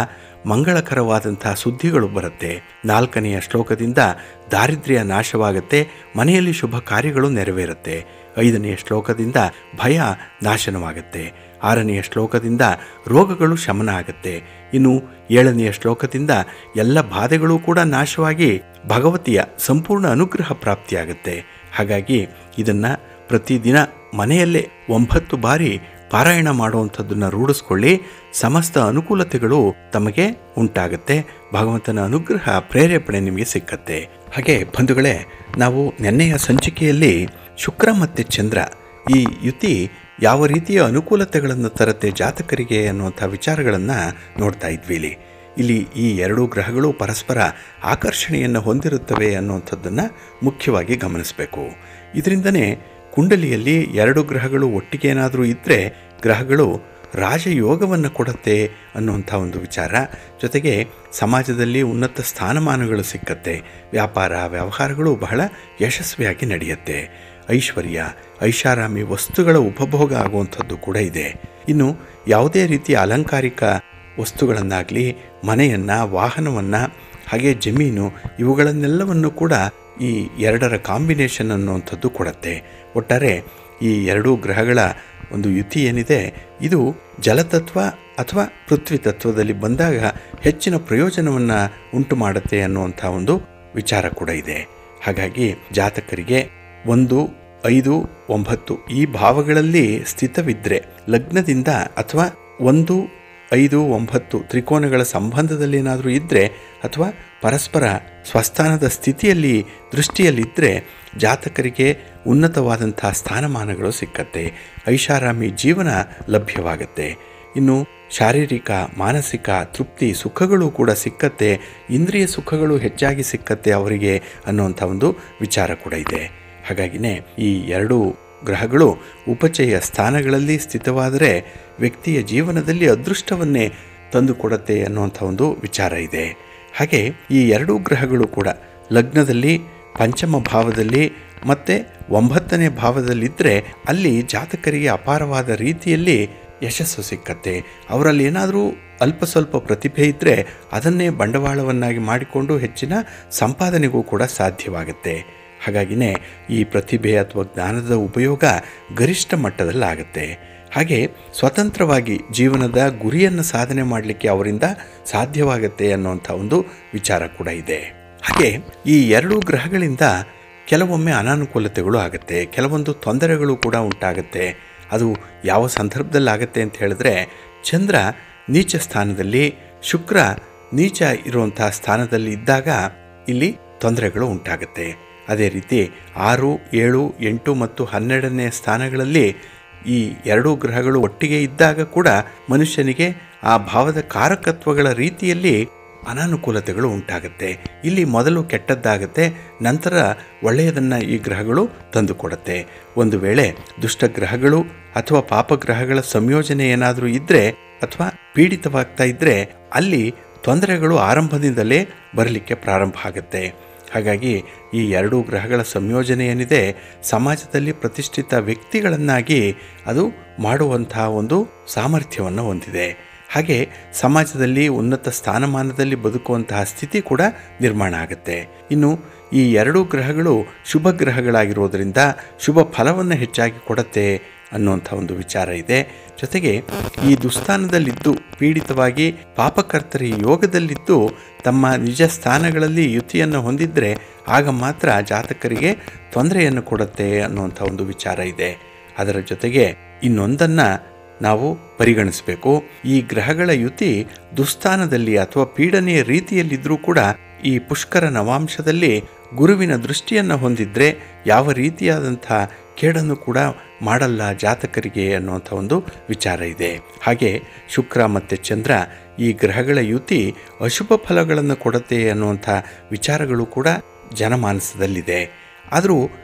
S2: ಮಂಗಳಕರವಾದಂಥ ಸುದ್ದಿಗಳು ಬರುತ್ತೆ. 4ನೆಯ ಶ್ಲೋಕದಿಂದ ದಾರಿದ್ರ್ಯ ನಾಶವಾಗುತ್ತೆ, ಮನೆಯಲ್ಲಿ ಶುಭ ಕಾರ್ಯಗಳು ನೆರವೇರುತ್ತೆ. 5ನೆಯ ಶ್ಲೋಕದಿಂದ ಭಯ ನಾಶನವಾಗುತ್ತೆ. 6ನೆಯ ಶ್ಲೋಕದಿಂದ ರೋಗಗಳು ಶಮನ ಆಗುತ್ತೆ. ಇನ್ನು 7ನೆಯ ಶ್ಲೋಕದಿಂದ ಎಲ್ಲ ಬಾಧೆಗಳು ಕೂಡ ನಾಶವಾಗಿ ಭಗವತಿಯ ಸಂಪೂರ್ಣ ಅನುಗ್ರಹ ಪ್ರಾಪ್ತಿಯಾಗುತ್ತೆ. ಹಾಗಾಗಿ ಇದನ್ನು ಪ್ರತಿದಿನ ಮನೆಯಲ್ಲೇ 9 ಬಾರಿ ಪಾರಾಯಣ ಮಾಡುವಂಥದ್ದನ್ನು ರೂಢಿಸ್ಕೊಳ್ಳಿ. ಸಮಸ್ತ ಅನುಕೂಲತೆಗಳು ತಮಗೆ ಉಂಟಾಗುತ್ತೆ, ಭಗವಂತನ ಅನುಗ್ರಹ ಪ್ರೇರೇಪಣೆ ನಿಮಗೆ ಸಿಕ್ಕತ್ತೆ. ಹಾಗೆ ಬಂಧುಗಳೇ, ನಾವು ನೆನ್ನೆಯ ಸಂಚಿಕೆಯಲ್ಲಿ ಶುಕ್ರ ಮತ್ತು ಚಂದ್ರ ಈ ಯುತಿ ಯಾವ ರೀತಿಯ ಅನುಕೂಲತೆಗಳನ್ನು ತರುತ್ತೆ ಜಾತಕರಿಗೆ ಅನ್ನುವಂಥ ವಿಚಾರಗಳನ್ನು ನೋಡ್ತಾ ಇದ್ವಿ. ಇಲ್ಲಿ ಈ 2 ಗ್ರಹಗಳು ಪರಸ್ಪರ ಆಕರ್ಷಣೆಯನ್ನು ಹೊಂದಿರುತ್ತವೆ ಅನ್ನುವಂಥದ್ದನ್ನು ಮುಖ್ಯವಾಗಿ ಗಮನಿಸಬೇಕು. ಇದರಿಂದನೇ ಕುಂಡಲಿಯಲ್ಲಿ 2 ಗ್ರಹಗಳು ಒಟ್ಟಿಗೆ ಏನಾದರೂ ಇದ್ದರೆ ಗ್ರಹಗಳು ರಾಜಯೋಗವನ್ನು ಕೊಡುತ್ತೆ ಅನ್ನುವಂಥ ಒಂದು ವಿಚಾರ. ಜೊತೆಗೆ ಸಮಾಜದಲ್ಲಿ ಉನ್ನತ ಸ್ಥಾನಮಾನಗಳು ಸಿಕ್ಕತ್ತೆ, ವ್ಯಾಪಾರ ವ್ಯವಹಾರಗಳು ಬಹಳ ಯಶಸ್ವಿಯಾಗಿ ನಡೆಯುತ್ತೆ, ಐಶ್ವರ್ಯ ಐಷಾರಾಮಿ ವಸ್ತುಗಳ ಉಪಭೋಗ ಆಗುವಂಥದ್ದು ಕೂಡ ಇದೆ. ಇನ್ನು ಯಾವುದೇ ರೀತಿಯ ಅಲಂಕಾರಿಕ ವಸ್ತುಗಳನ್ನಾಗಲಿ, ಮನೆಯನ್ನು, ವಾಹನವನ್ನು, ಹಾಗೆ ಜಮೀನು, ಇವುಗಳನ್ನೆಲ್ಲವನ್ನು ಕೂಡ ಈ 2ರ ಕಾಂಬಿನೇಷನ್ ಅನ್ನುವಂಥದ್ದು ಕೊಡುತ್ತೆ. ಒಟ್ಟಾರೆ ಈ 2 ಗ್ರಹಗಳ ಒಂದು ಯುತಿ ಏನಿದೆ ಇದು ಜಲತತ್ವ ಅಥವಾ ಪೃಥ್ವಿ ತತ್ವದಲ್ಲಿ ಬಂದಾಗ ಹೆಚ್ಚಿನ ಪ್ರಯೋಜನವನ್ನು ಉಂಟು ಮಾಡುತ್ತೆ ಅನ್ನುವಂಥ ಒಂದು ವಿಚಾರ ಕೂಡ ಇದೆ. ಹಾಗಾಗಿ ಜಾತಕರಿಗೆ 1, 5, 9 ಈ ಭಾವಗಳಲ್ಲಿ ಸ್ಥಿತವಿದ್ದರೆ ಲಗ್ನದಿಂದ ಅಥವಾ 1, 5, 9 ತ್ರಿಕೋನಗಳ ಸಂಬಂಧದಲ್ಲಿ ಏನಾದರೂ ಇದ್ದರೆ ಅಥವಾ ಪರಸ್ಪರ ಸ್ವಸ್ಥಾನದ ಸ್ಥಿತಿಯಲ್ಲಿ ದೃಷ್ಟಿಯಲ್ಲಿದ್ದರೆ ಜಾತಕರಿಗೆ ಉನ್ನತವಾದಂಥ ಸ್ಥಾನಮಾನಗಳು ಸಿಕ್ಕತ್ತೆ, ಐಷಾರಾಮಿ ಜೀವನ ಲಭ್ಯವಾಗುತ್ತೆ. ಇನ್ನು ಶಾರೀರಿಕ ಮಾನಸಿಕ ತೃಪ್ತಿ ಸುಖಗಳು ಕೂಡ ಸಿಕ್ಕತ್ತೆ, ಇಂದ್ರಿಯ ಸುಖಗಳು ಹೆಚ್ಚಾಗಿ ಸಿಕ್ಕತ್ತೆ ಅವರಿಗೆ ಅನ್ನುವಂಥ ಒಂದು ವಿಚಾರ ಕೂಡ ಇದೆ. ಹಾಗಾಗಿನೇ ಈ 2 ಗ್ರಹಗಳು ಉಪಚಯ ಸ್ಥಾನಗಳಲ್ಲಿ ಸ್ಥಿತವಾದರೆ ವ್ಯಕ್ತಿಯ ಜೀವನದಲ್ಲಿ ಅದೃಷ್ಟವನ್ನೇ ತಂದುಕೊಡುತ್ತೆ ಅನ್ನುವಂಥ ಒಂದು ವಿಚಾರ ಇದೆ. ಹಾಗೆ ಈ 2 ಗ್ರಹಗಳು ಕೂಡ ಲಗ್ನದಲ್ಲಿ ಪಂಚಮ ಭಾವದಲ್ಲಿ ಮತ್ತು 9ನೇ ಭಾವದಲ್ಲಿದ್ದರೆ ಅಲ್ಲಿ ಜಾತಕರಿಗೆ ಅಪಾರವಾದ ರೀತಿಯಲ್ಲಿ ಯಶಸ್ಸು ಸಿಕ್ಕತ್ತೆ. ಅವರಲ್ಲಿ ಏನಾದರೂ ಅಲ್ಪ ಸ್ವಲ್ಪ ಪ್ರತಿಭೆ ಇದ್ದರೆ ಅದನ್ನೇ ಬಂಡವಾಳವನ್ನಾಗಿ ಮಾಡಿಕೊಂಡು ಹೆಚ್ಚಿನ ಸಂಪಾದನೆಗೂ ಕೂಡ ಸಾಧ್ಯವಾಗುತ್ತೆ. ಹಾಗಾಗಿನೇ ಈ ಪ್ರತಿಭೆ ಅಥವಾ ಜ್ಞಾನದ ಉಪಯೋಗ ಗರಿಷ್ಠ ಮಟ್ಟದಲ್ಲಾಗುತ್ತೆ. ಹಾಗೆ ಸ್ವತಂತ್ರವಾಗಿ ಜೀವನದ ಗುರಿಯನ್ನು ಸಾಧನೆ ಮಾಡಲಿಕ್ಕೆ ಅವರಿಂದ ಸಾಧ್ಯವಾಗುತ್ತೆ ಅನ್ನುವಂಥ ಒಂದು ವಿಚಾರ ಕೂಡ ಇದೆ. ಹಾಗೆ ಈ 2 ಗ್ರಹಗಳಿಂದ ಕೆಲವೊಮ್ಮೆ ಅನಾನುಕೂಲತೆಗಳು ಆಗುತ್ತೆ, ಕೆಲವೊಂದು ತೊಂದರೆಗಳು ಕೂಡ ಉಂಟಾಗುತ್ತೆ. ಅದು ಯಾವ ಸಂದರ್ಭದಲ್ಲಾಗುತ್ತೆ ಅಂತ ಹೇಳಿದ್ರೆ, ಚಂದ್ರ ನೀಚ ಸ್ಥಾನದಲ್ಲಿ, ಶುಕ್ರ ನೀಚ ಇರುವಂಥ ಸ್ಥಾನದಲ್ಲಿ ಇದ್ದಾಗ ಇಲ್ಲಿ ತೊಂದರೆಗಳು ಉಂಟಾಗುತ್ತೆ. ಅದೇ ರೀತಿ 6, 7, 8 ಮತ್ತು 12ನೇ ಸ್ಥಾನಗಳಲ್ಲಿ ಈ 2 ಗ್ರಹಗಳು ಒಟ್ಟಿಗೆ ಇದ್ದಾಗ ಕೂಡ ಮನುಷ್ಯನಿಗೆ ಆ ಭಾವದ ಕಾರಕತ್ವಗಳ ರೀತಿಯಲ್ಲಿ ಅನಾನುಕೂಲತೆಗಳು ಉಂಟಾಗುತ್ತೆ. ಇಲ್ಲಿ ಮೊದಲು ಕೆಟ್ಟದ್ದಾಗುತ್ತೆ, ನಂತರ ಒಳ್ಳೆಯದನ್ನು ಈ ಗ್ರಹಗಳು ತಂದುಕೊಡುತ್ತೆ. ಒಂದು ವೇಳೆ ದುಷ್ಟಗ್ರಹಗಳು ಅಥವಾ ಪಾಪಗ್ರಹಗಳ ಸಂಯೋಜನೆ ಏನಾದರೂ ಇದ್ದರೆ ಅಥವಾ ಪೀಡಿತವಾಗ್ತಾ ಇದ್ದರೆ ಅಲ್ಲಿ ತೊಂದರೆಗಳು ಆರಂಭದಿಂದಲೇ ಬರಲಿಕ್ಕೆ ಪ್ರಾರಂಭ ಆಗುತ್ತೆ. ಹಾಗಾಗಿ ಈ ಎರಡೂ ಗ್ರಹಗಳ ಸಂಯೋಜನೆ ಏನಿದೆ ಸಮಾಜದಲ್ಲಿ ಪ್ರತಿಷ್ಠಿತ ವ್ಯಕ್ತಿಗಳನ್ನಾಗಿ ಅದು ಮಾಡುವಂತಹ ಒಂದು ಸಾಮರ್ಥ್ಯವನ್ನು ಹೊಂದಿದೆ. ಹಾಗೆ ಸಮಾಜದಲ್ಲಿ ಉನ್ನತ ಸ್ಥಾನಮಾನದಲ್ಲಿ ಬದುಕುವಂತಹ ಸ್ಥಿತಿ ಕೂಡ ನಿರ್ಮಾಣ ಆಗುತ್ತೆ. ಇನ್ನು ಈ ಎರಡೂ ಗ್ರಹಗಳು ಶುಭ ಗ್ರಹಗಳಾಗಿರೋದರಿಂದ ಶುಭ ಫಲವನ್ನು ಹೆಚ್ಚಾಗಿ ಕೊಡುತ್ತೆ ಅನ್ನುವಂಥ ಒಂದು ವಿಚಾರ ಇದೆ. ಜೊತೆಗೆ ಈ ದುಸ್ಥಾನದಲ್ಲಿದ್ದು ಪೀಡಿತವಾಗಿ ಪಾಪಕರ್ತರಿ ಯೋಗದಲ್ಲಿದ್ದು ತಮ್ಮ ನಿಜ ಸ್ಥಾನಗಳಲ್ಲಿ ಯುತಿಯನ್ನು ಹೊಂದಿದ್ರೆ ಆಗ ಮಾತ್ರ ಜಾತಕರಿಗೆ ತೊಂದರೆಯನ್ನು ಕೊಡುತ್ತೆ ಅನ್ನುವಂಥ ಒಂದು ವಿಚಾರ ಇದೆ. ಅದರ ಜೊತೆಗೆ ಇನ್ನೊಂದನ್ನು ನಾವು ಪರಿಗಣಿಸಬೇಕು. ಈ ಗ್ರಹಗಳ ಯುತಿ ದುಸ್ಥಾನದಲ್ಲಿ ಅಥವಾ ಪೀಡನೆಯ ರೀತಿಯಲ್ಲಿದ್ದರೂ ಕೂಡ ಈ ಪುಷ್ಕರ ನವಾಂಶದಲ್ಲಿ ಗುರುವಿನ ದೃಷ್ಟಿಯನ್ನು ಹೊಂದಿದ್ರೆ ಯಾವ ರೀತಿಯಾದಂಥ ಕೇಡನ್ನು ಕೂಡ ಮಾಡಲ್ಲ ಜಾತಕರಿಗೆ ಅನ್ನುವಂಥ ಒಂದು ವಿಚಾರ ಇದೆ. ಹಾಗೆ ಶುಕ್ರ ಮತ್ತು ಚಂದ್ರ ಈ ಗ್ರಹಗಳ ಯುತಿ ಅಶುಭ ಫಲಗಳನ್ನು ಕೊಡುತ್ತೆ ಅನ್ನುವಂಥ ವಿಚಾರಗಳು ಕೂಡ ಜನಮಾನಸದಲ್ಲಿದೆ. ಆದರೂ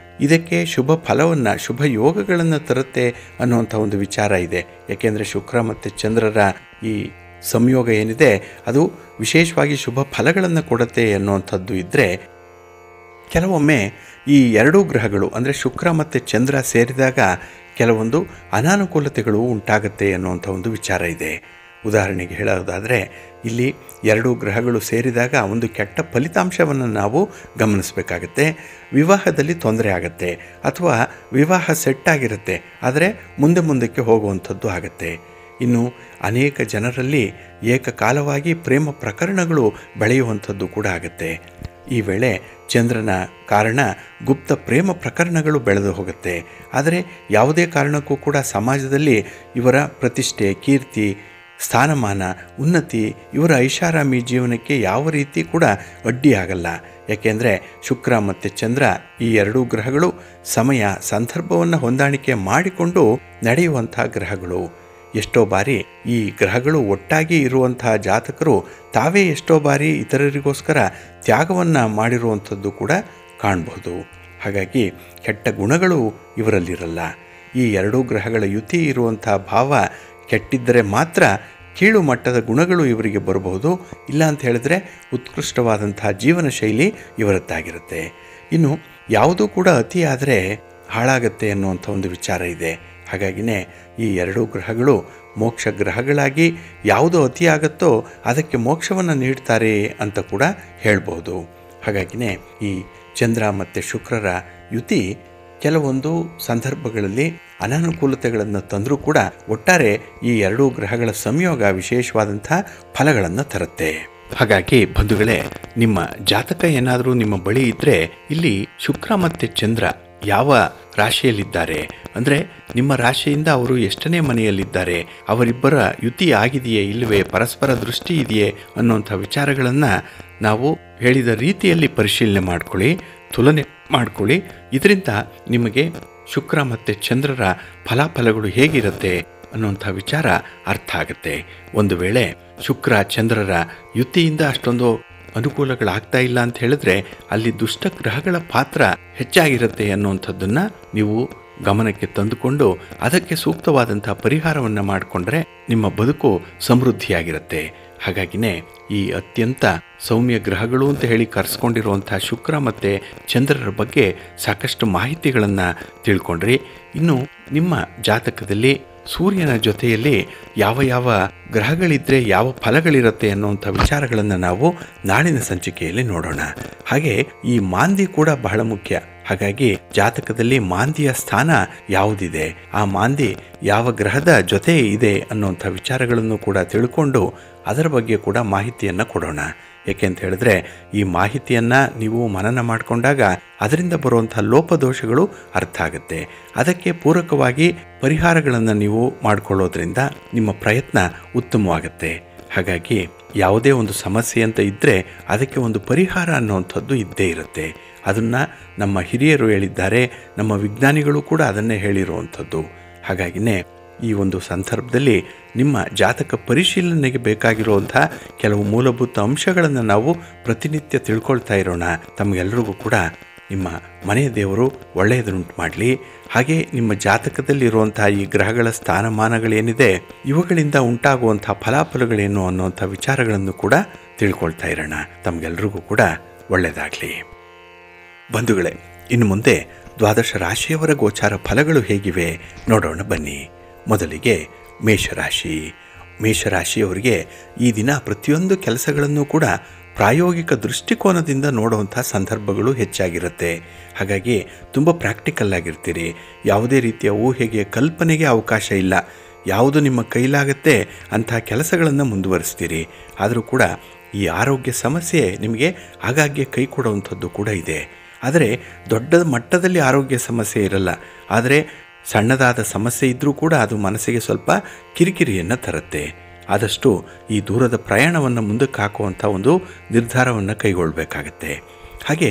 S2: ಇದಕ್ಕೆ ಶುಭ ಫಲವನ್ನು ಶುಭ ಯೋಗಗಳನ್ನು ತರುತ್ತೆ ಅನ್ನುವಂಥ ಒಂದು ವಿಚಾರ ಇದೆ. ಯಾಕೆಂದರೆ ಶುಕ್ರ ಮತ್ತು ಚಂದ್ರರ ಈ ಸಂಯೋಗ ಏನಿದೆ ಅದು ವಿಶೇಷವಾಗಿ ಶುಭ ಫಲಗಳನ್ನು ಕೊಡುತ್ತೆ ಅನ್ನುವಂಥದ್ದು ಇದ್ದರೆ, ಕೆಲವೊಮ್ಮೆ ಈ ಎರಡೂ ಗ್ರಹಗಳು ಅಂದರೆ ಶುಕ್ರ ಮತ್ತು ಚಂದ್ರ ಸೇರಿದಾಗ ಕೆಲವೊಂದು ಅನಾನುಕೂಲತೆಗಳು ಉಂಟಾಗುತ್ತೆ ಅನ್ನುವಂಥ ಒಂದು ವಿಚಾರ ಇದೆ. ಉದಾಹರಣೆಗೆ ಹೇಳೋದಾದರೆ ಇಲ್ಲಿ ಎರಡೂ ಗ್ರಹಗಳು ಸೇರಿದಾಗ ಒಂದು ಕೆಟ್ಟ ಫಲಿತಾಂಶವನ್ನು ನಾವು ಗಮನಿಸಬೇಕಾಗತ್ತೆ. ವಿವಾಹದಲ್ಲಿ ತೊಂದರೆ ಆಗುತ್ತೆ ಅಥವಾ ವಿವಾಹ ಸೆಟ್ ಆಗಿರುತ್ತೆ, ಆದರೆ ಮುಂದಕ್ಕೆ ಹೋಗುವಂಥದ್ದು ಆಗುತ್ತೆ. ಇನ್ನು ಅನೇಕ ಜನರಲ್ಲಿ ಏಕಕಾಲವಾಗಿ ಪ್ರೇಮ ಪ್ರಕರಣಗಳು ಬೆಳೆಯುವಂಥದ್ದು ಕೂಡ ಆಗುತ್ತೆ. ಈ ವೇಳೆ ಚಂದ್ರನ ಕಾರಣ ಗುಪ್ತ ಪ್ರೇಮ ಪ್ರಕರಣಗಳು ಬೆಳೆದು ಹೋಗುತ್ತೆ. ಆದರೆ ಯಾವುದೇ ಕಾರಣಕ್ಕೂ ಕೂಡ ಸಮಾಜದಲ್ಲಿ ಇವರ ಪ್ರತಿಷ್ಠೆ, ಕೀರ್ತಿ, ಸ್ಥಾನಮಾನ, ಉನ್ನತಿ, ಇವರ ಐಷಾರಾಮಿ ಜೀವನಕ್ಕೆ ಯಾವ ರೀತಿ ಕೂಡ ಅಡ್ಡಿಯಾಗಲ್ಲ. ಯಾಕೆಂದರೆ ಶುಕ್ರ ಮತ್ತು ಚಂದ್ರ ಈ ಎರಡೂ ಗ್ರಹಗಳು ಸಮಯ ಸಂದರ್ಭವನ್ನು ಹೊಂದಾಣಿಕೆ ಮಾಡಿಕೊಂಡು ನಡೆಯುವಂಥ ಗ್ರಹಗಳು. ಎಷ್ಟೋ ಬಾರಿ ಈ ಗ್ರಹಗಳು ಒಟ್ಟಾಗಿ ಇರುವಂತಹ ಜಾತಕರು ತಾವೇ ಎಷ್ಟೋ ಬಾರಿ ಇತರರಿಗೋಸ್ಕರ ತ್ಯಾಗವನ್ನು ಮಾಡಿರುವಂಥದ್ದು ಕೂಡ ಕಾಣಬಹುದು. ಹಾಗಾಗಿ ಕೆಟ್ಟ ಗುಣಗಳು ಇವರಲ್ಲಿರಲ್ಲ. ಈ ಎರಡೂ ಗ್ರಹಗಳ ಯುತಿ ಇರುವಂಥ ಭಾವ ಕೆಟ್ಟಿದ್ದರೆ ಮಾತ್ರ ಕೀಳು ಮಟ್ಟದ ಗುಣಗಳು ಇವರಿಗೆ ಬರಬಹುದು. ಇಲ್ಲ ಅಂತ ಹೇಳಿದ್ರೆ ಉತ್ಕೃಷ್ಟವಾದಂತಹ ಜೀವನ ಶೈಲಿ ಇವರದ್ದಾಗಿರುತ್ತೆ. ಇನ್ನು ಯಾವುದೂ ಕೂಡ ಅತಿಯಾದರೆ ಹಾಳಾಗತ್ತೆ ಅನ್ನುವಂಥ ಒಂದು ವಿಚಾರ ಇದೆ. ಹಾಗಾಗಿನೇ ಈ ಎರಡೂ ಗ್ರಹಗಳು ಮೋಕ್ಷ ಗ್ರಹಗಳಾಗಿ ಯಾವುದು ಅತಿಯಾಗುತ್ತೋ ಅದಕ್ಕೆ ಮೋಕ್ಷವನ್ನು ನೀಡ್ತಾರೆ ಅಂತ ಕೂಡ ಹೇಳ್ಬೋದು. ಹಾಗಾಗಿನೇ ಈ ಚಂದ್ರ ಮತ್ತು ಶುಕ್ರರ ಯುತಿ ಕೆಲವೊಂದು ಸಂದರ್ಭಗಳಲ್ಲಿ ಅನಾನುಕೂಲತೆಗಳನ್ನು ತಂದರೂ ಕೂಡ ಒಟ್ಟಾರೆ ಈ ಎರಡೂ ಗ್ರಹಗಳ ಸಂಯೋಗ ವಿಶೇಷವಾದಂಥ ಫಲಗಳನ್ನು ತರುತ್ತೆ. ಹಾಗಾಗಿ ಬಂಧುಗಳೇ, ನಿಮ್ಮ ಜಾತಕ ಏನಾದರೂ ನಿಮ್ಮ ಬಳಿ ಇದ್ದರೆ ಇಲ್ಲಿ ಶುಕ್ರ ಮತ್ತು ಚಂದ್ರ ಯಾವ ರಾಶಿಯಲ್ಲಿದ್ದಾರೆ, ಅಂದರೆ ನಿಮ್ಮ ರಾಶಿಯಿಂದ ಅವರು ಎಷ್ಟನೇ ಮನೆಯಲ್ಲಿದ್ದಾರೆ, ಅವರಿಬ್ಬರ ಯುತಿ ಆಗಿದೆಯೇ ಇಲ್ಲವೇ, ಪರಸ್ಪರ ದೃಷ್ಟಿ ಇದೆಯೇ ಅನ್ನುವಂಥ ವಿಚಾರಗಳನ್ನು ನಾವು ಹೇಳಿದ ರೀತಿಯಲ್ಲಿ ಪರಿಶೀಲನೆ ಮಾಡ್ಕೊಳ್ಳಿ, ತುಲನೆ ಮಾಡ್ಕೊಳ್ಳಿ. ಇದರಿಂದ ನಿಮಗೆ ಶುಕ್ರ ಮತ್ತು ಚಂದ್ರರ ಫಲಾಫಲಗಳು ಹೇಗಿರುತ್ತೆ ಅನ್ನುವಂಥ ವಿಚಾರ ಅರ್ಥ ಆಗುತ್ತೆ. ಒಂದು ವೇಳೆ ಶುಕ್ರ ಚಂದ್ರರ ಯುತಿಯಿಂದ ಅಷ್ಟೊಂದು ಅನುಕೂಲಗಳಾಗ್ತಾ ಇಲ್ಲ ಅಂತ ಹೇಳಿದ್ರೆ ಅಲ್ಲಿ ದುಷ್ಟ ಗ್ರಹಗಳ ಪಾತ್ರ ಹೆಚ್ಚಾಗಿರುತ್ತೆ ಅನ್ನುವಂಥದ್ದನ್ನು ನೀವು ಗಮನಕ್ಕೆ ತಂದುಕೊಂಡು ಅದಕ್ಕೆ ಸೂಕ್ತವಾದಂಥ ಪರಿಹಾರವನ್ನು ಮಾಡಿಕೊಂಡ್ರೆ ನಿಮ್ಮ ಬದುಕು ಸಮೃದ್ಧಿಯಾಗಿರುತ್ತೆ. ಹಾಗಾಗಿನೇ ಈ ಅತ್ಯಂತ ಸೌಮ್ಯ ಗ್ರಹಗಳು ಅಂತ ಹೇಳಿ ಕರೆಸ್ಕೊಂಡಿರುವಂಥ ಶುಕ್ರ ಮತ್ತು ಚಂದ್ರರ ಬಗ್ಗೆ ಸಾಕಷ್ಟು ಮಾಹಿತಿಗಳನ್ನು ತಿಳ್ಕೊಂಡ್ರಿ. ಇನ್ನು ನಿಮ್ಮ ಜಾತಕದಲ್ಲಿ ಸೂರ್ಯನ ಜೊತೆಯಲ್ಲಿ ಯಾವ ಯಾವ ಗ್ರಹಗಳಿದ್ದರೆ ಯಾವ ಫಲಗಳಿರುತ್ತೆ ಅನ್ನುವಂಥ ವಿಚಾರಗಳನ್ನು ನಾವು ನಾಳಿನ ಸಂಚಿಕೆಯಲ್ಲಿ ನೋಡೋಣ. ಹಾಗೆ ಈ ಮಾಂದಿ ಕೂಡ ಬಹಳ ಮುಖ್ಯ. ಹಾಗಾಗಿ ಜಾತಕದಲ್ಲಿ ಮಾಂದಿಯ ಸ್ಥಾನ ಯಾವುದಿದೆ, ಆ ಮಾಂದಿ ಯಾವ ಗ್ರಹದ ಜೊತೆ ಇದೆ ಅನ್ನುವಂಥ ವಿಚಾರಗಳನ್ನು ಕೂಡ ತಿಳ್ಕೊಂಡು ಅದರ ಬಗ್ಗೆ ಕೂಡ ಮಾಹಿತಿಯನ್ನು ಕೊಡೋಣ. ಏಕೆಂತ ಹೇಳಿದ್ರೆ ಈ ಮಾಹಿತಿಯನ್ನು ನೀವು ಮನನ ಮಾಡಿಕೊಂಡಾಗ ಅದರಿಂದ ಬರುವಂಥ ಲೋಪದೋಷಗಳು ಅರ್ಥ ಆಗುತ್ತೆ. ಅದಕ್ಕೆ ಪೂರಕವಾಗಿ ಪರಿಹಾರಗಳನ್ನು ನೀವು ಮಾಡಿಕೊಳ್ಳೋದ್ರಿಂದ ನಿಮ್ಮ ಪ್ರಯತ್ನ ಉತ್ತಮವಾಗುತ್ತೆ. ಹಾಗಾಗಿ ಯಾವುದೇ ಒಂದು ಸಮಸ್ಯೆ ಅಂತ ಇದ್ದರೆ ಅದಕ್ಕೆ ಒಂದು ಪರಿಹಾರ ಅನ್ನುವಂಥದ್ದು ಇದ್ದೇ ಇರುತ್ತೆ. ಅದನ್ನು ನಮ್ಮ ಹಿರಿಯರು ಹೇಳಿದ್ದಾರೆ, ನಮ್ಮ ವಿಜ್ಞಾನಿಗಳು ಕೂಡ ಅದನ್ನೇ ಹೇಳಿರುವಂಥದ್ದು. ಹಾಗಾಗಿನೇ ಈ ಒಂದು ಸಂದರ್ಭದಲ್ಲಿ ನಿಮ್ಮ ಜಾತಕ ಪರಿಶೀಲನೆಗೆ ಬೇಕಾಗಿರುವಂಥ ಕೆಲವು ಮೂಲಭೂತ ಅಂಶಗಳನ್ನು ನಾವು ಪ್ರತಿನಿತ್ಯ ತಿಳ್ಕೊಳ್ತಾ ಇರೋಣ. ತಮಗೆಲ್ಲರಿಗೂ ಕೂಡ ನಿಮ್ಮ ಮನೆಯ ದೇವರು ಒಳ್ಳೆಯದನ್ನುಂಟು ಮಾಡಲಿ. ಹಾಗೆ ನಿಮ್ಮ ಜಾತಕದಲ್ಲಿರುವಂಥ ಈ ಗ್ರಹಗಳ ಸ್ಥಾನಮಾನಗಳೇನಿದೆ ಇವುಗಳಿಂದ ಉಂಟಾಗುವಂಥ ಫಲಾಫಲಗಳೇನು ಅನ್ನುವಂಥ ವಿಚಾರಗಳನ್ನು ಕೂಡ ತಿಳ್ಕೊಳ್ತಾ ಇರೋಣ. ತಮಗೆಲ್ಲರಿಗೂ ಕೂಡ ಒಳ್ಳೆಯದಾಗಲಿ. ಬಂಧುಗಳೇ, ಇನ್ನು ಮುಂದೆ ದ್ವಾದಶ ರಾಶಿಯವರ ಗೋಚಾರ ಫಲಗಳು ಹೇಗಿವೆ ನೋಡೋಣ ಬನ್ನಿ. ಮೊದಲಿಗೆ ಮೇಷರಾಶಿ. ಮೇಷರಾಶಿಯವರಿಗೆ ಈ ದಿನ ಪ್ರತಿಯೊಂದು ಕೆಲಸಗಳನ್ನು ಕೂಡ ಪ್ರಾಯೋಗಿಕ ದೃಷ್ಟಿಕೋನದಿಂದ ನೋಡುವಂಥ ಸಂದರ್ಭಗಳು ಹೆಚ್ಚಾಗಿರುತ್ತೆ. ಹಾಗಾಗಿ ತುಂಬ ಪ್ರಾಕ್ಟಿಕಲ್ ಆಗಿರ್ತೀರಿ. ಯಾವುದೇ ರೀತಿಯ ಊಹೆಗೆ, ಕಲ್ಪನೆಗೆ ಅವಕಾಶ ಇಲ್ಲ. ಯಾವುದು ನಿಮ್ಮ ಕೈಲಾಗತ್ತೆ ಅಂಥ ಕೆಲಸಗಳನ್ನು ಮುಂದುವರಿಸ್ತೀರಿ. ಆದರೂ ಕೂಡ ಈ ಆರೋಗ್ಯ ಸಮಸ್ಯೆ ನಿಮಗೆ ಆಗಾಗ್ಗೆ ಕೈ ಕೊಡುವಂಥದ್ದು ಕೂಡ ಇದೆ. ಆದರೆ ದೊಡ್ಡ ಮಟ್ಟದಲ್ಲಿ ಆರೋಗ್ಯ ಸಮಸ್ಯೆ ಇರಲ್ಲ. ಆದರೆ ಸಣ್ಣದಾದ ಸಮಸ್ಯೆ ಇದ್ದರೂ ಕೂಡ ಅದು ಮನಸ್ಸಿಗೆ ಸ್ವಲ್ಪ ಕಿರಿಕಿರಿಯನ್ನು ತರುತ್ತೆ. ಆದಷ್ಟು ಈ ದೂರದ ಪ್ರಯಾಣವನ್ನು ಮುಂದಕ್ಕೆ ಹಾಕುವಂಥ ಒಂದು ನಿರ್ಧಾರವನ್ನು ಕೈಗೊಳ್ಳಬೇಕಾಗತ್ತೆ. ಹಾಗೆ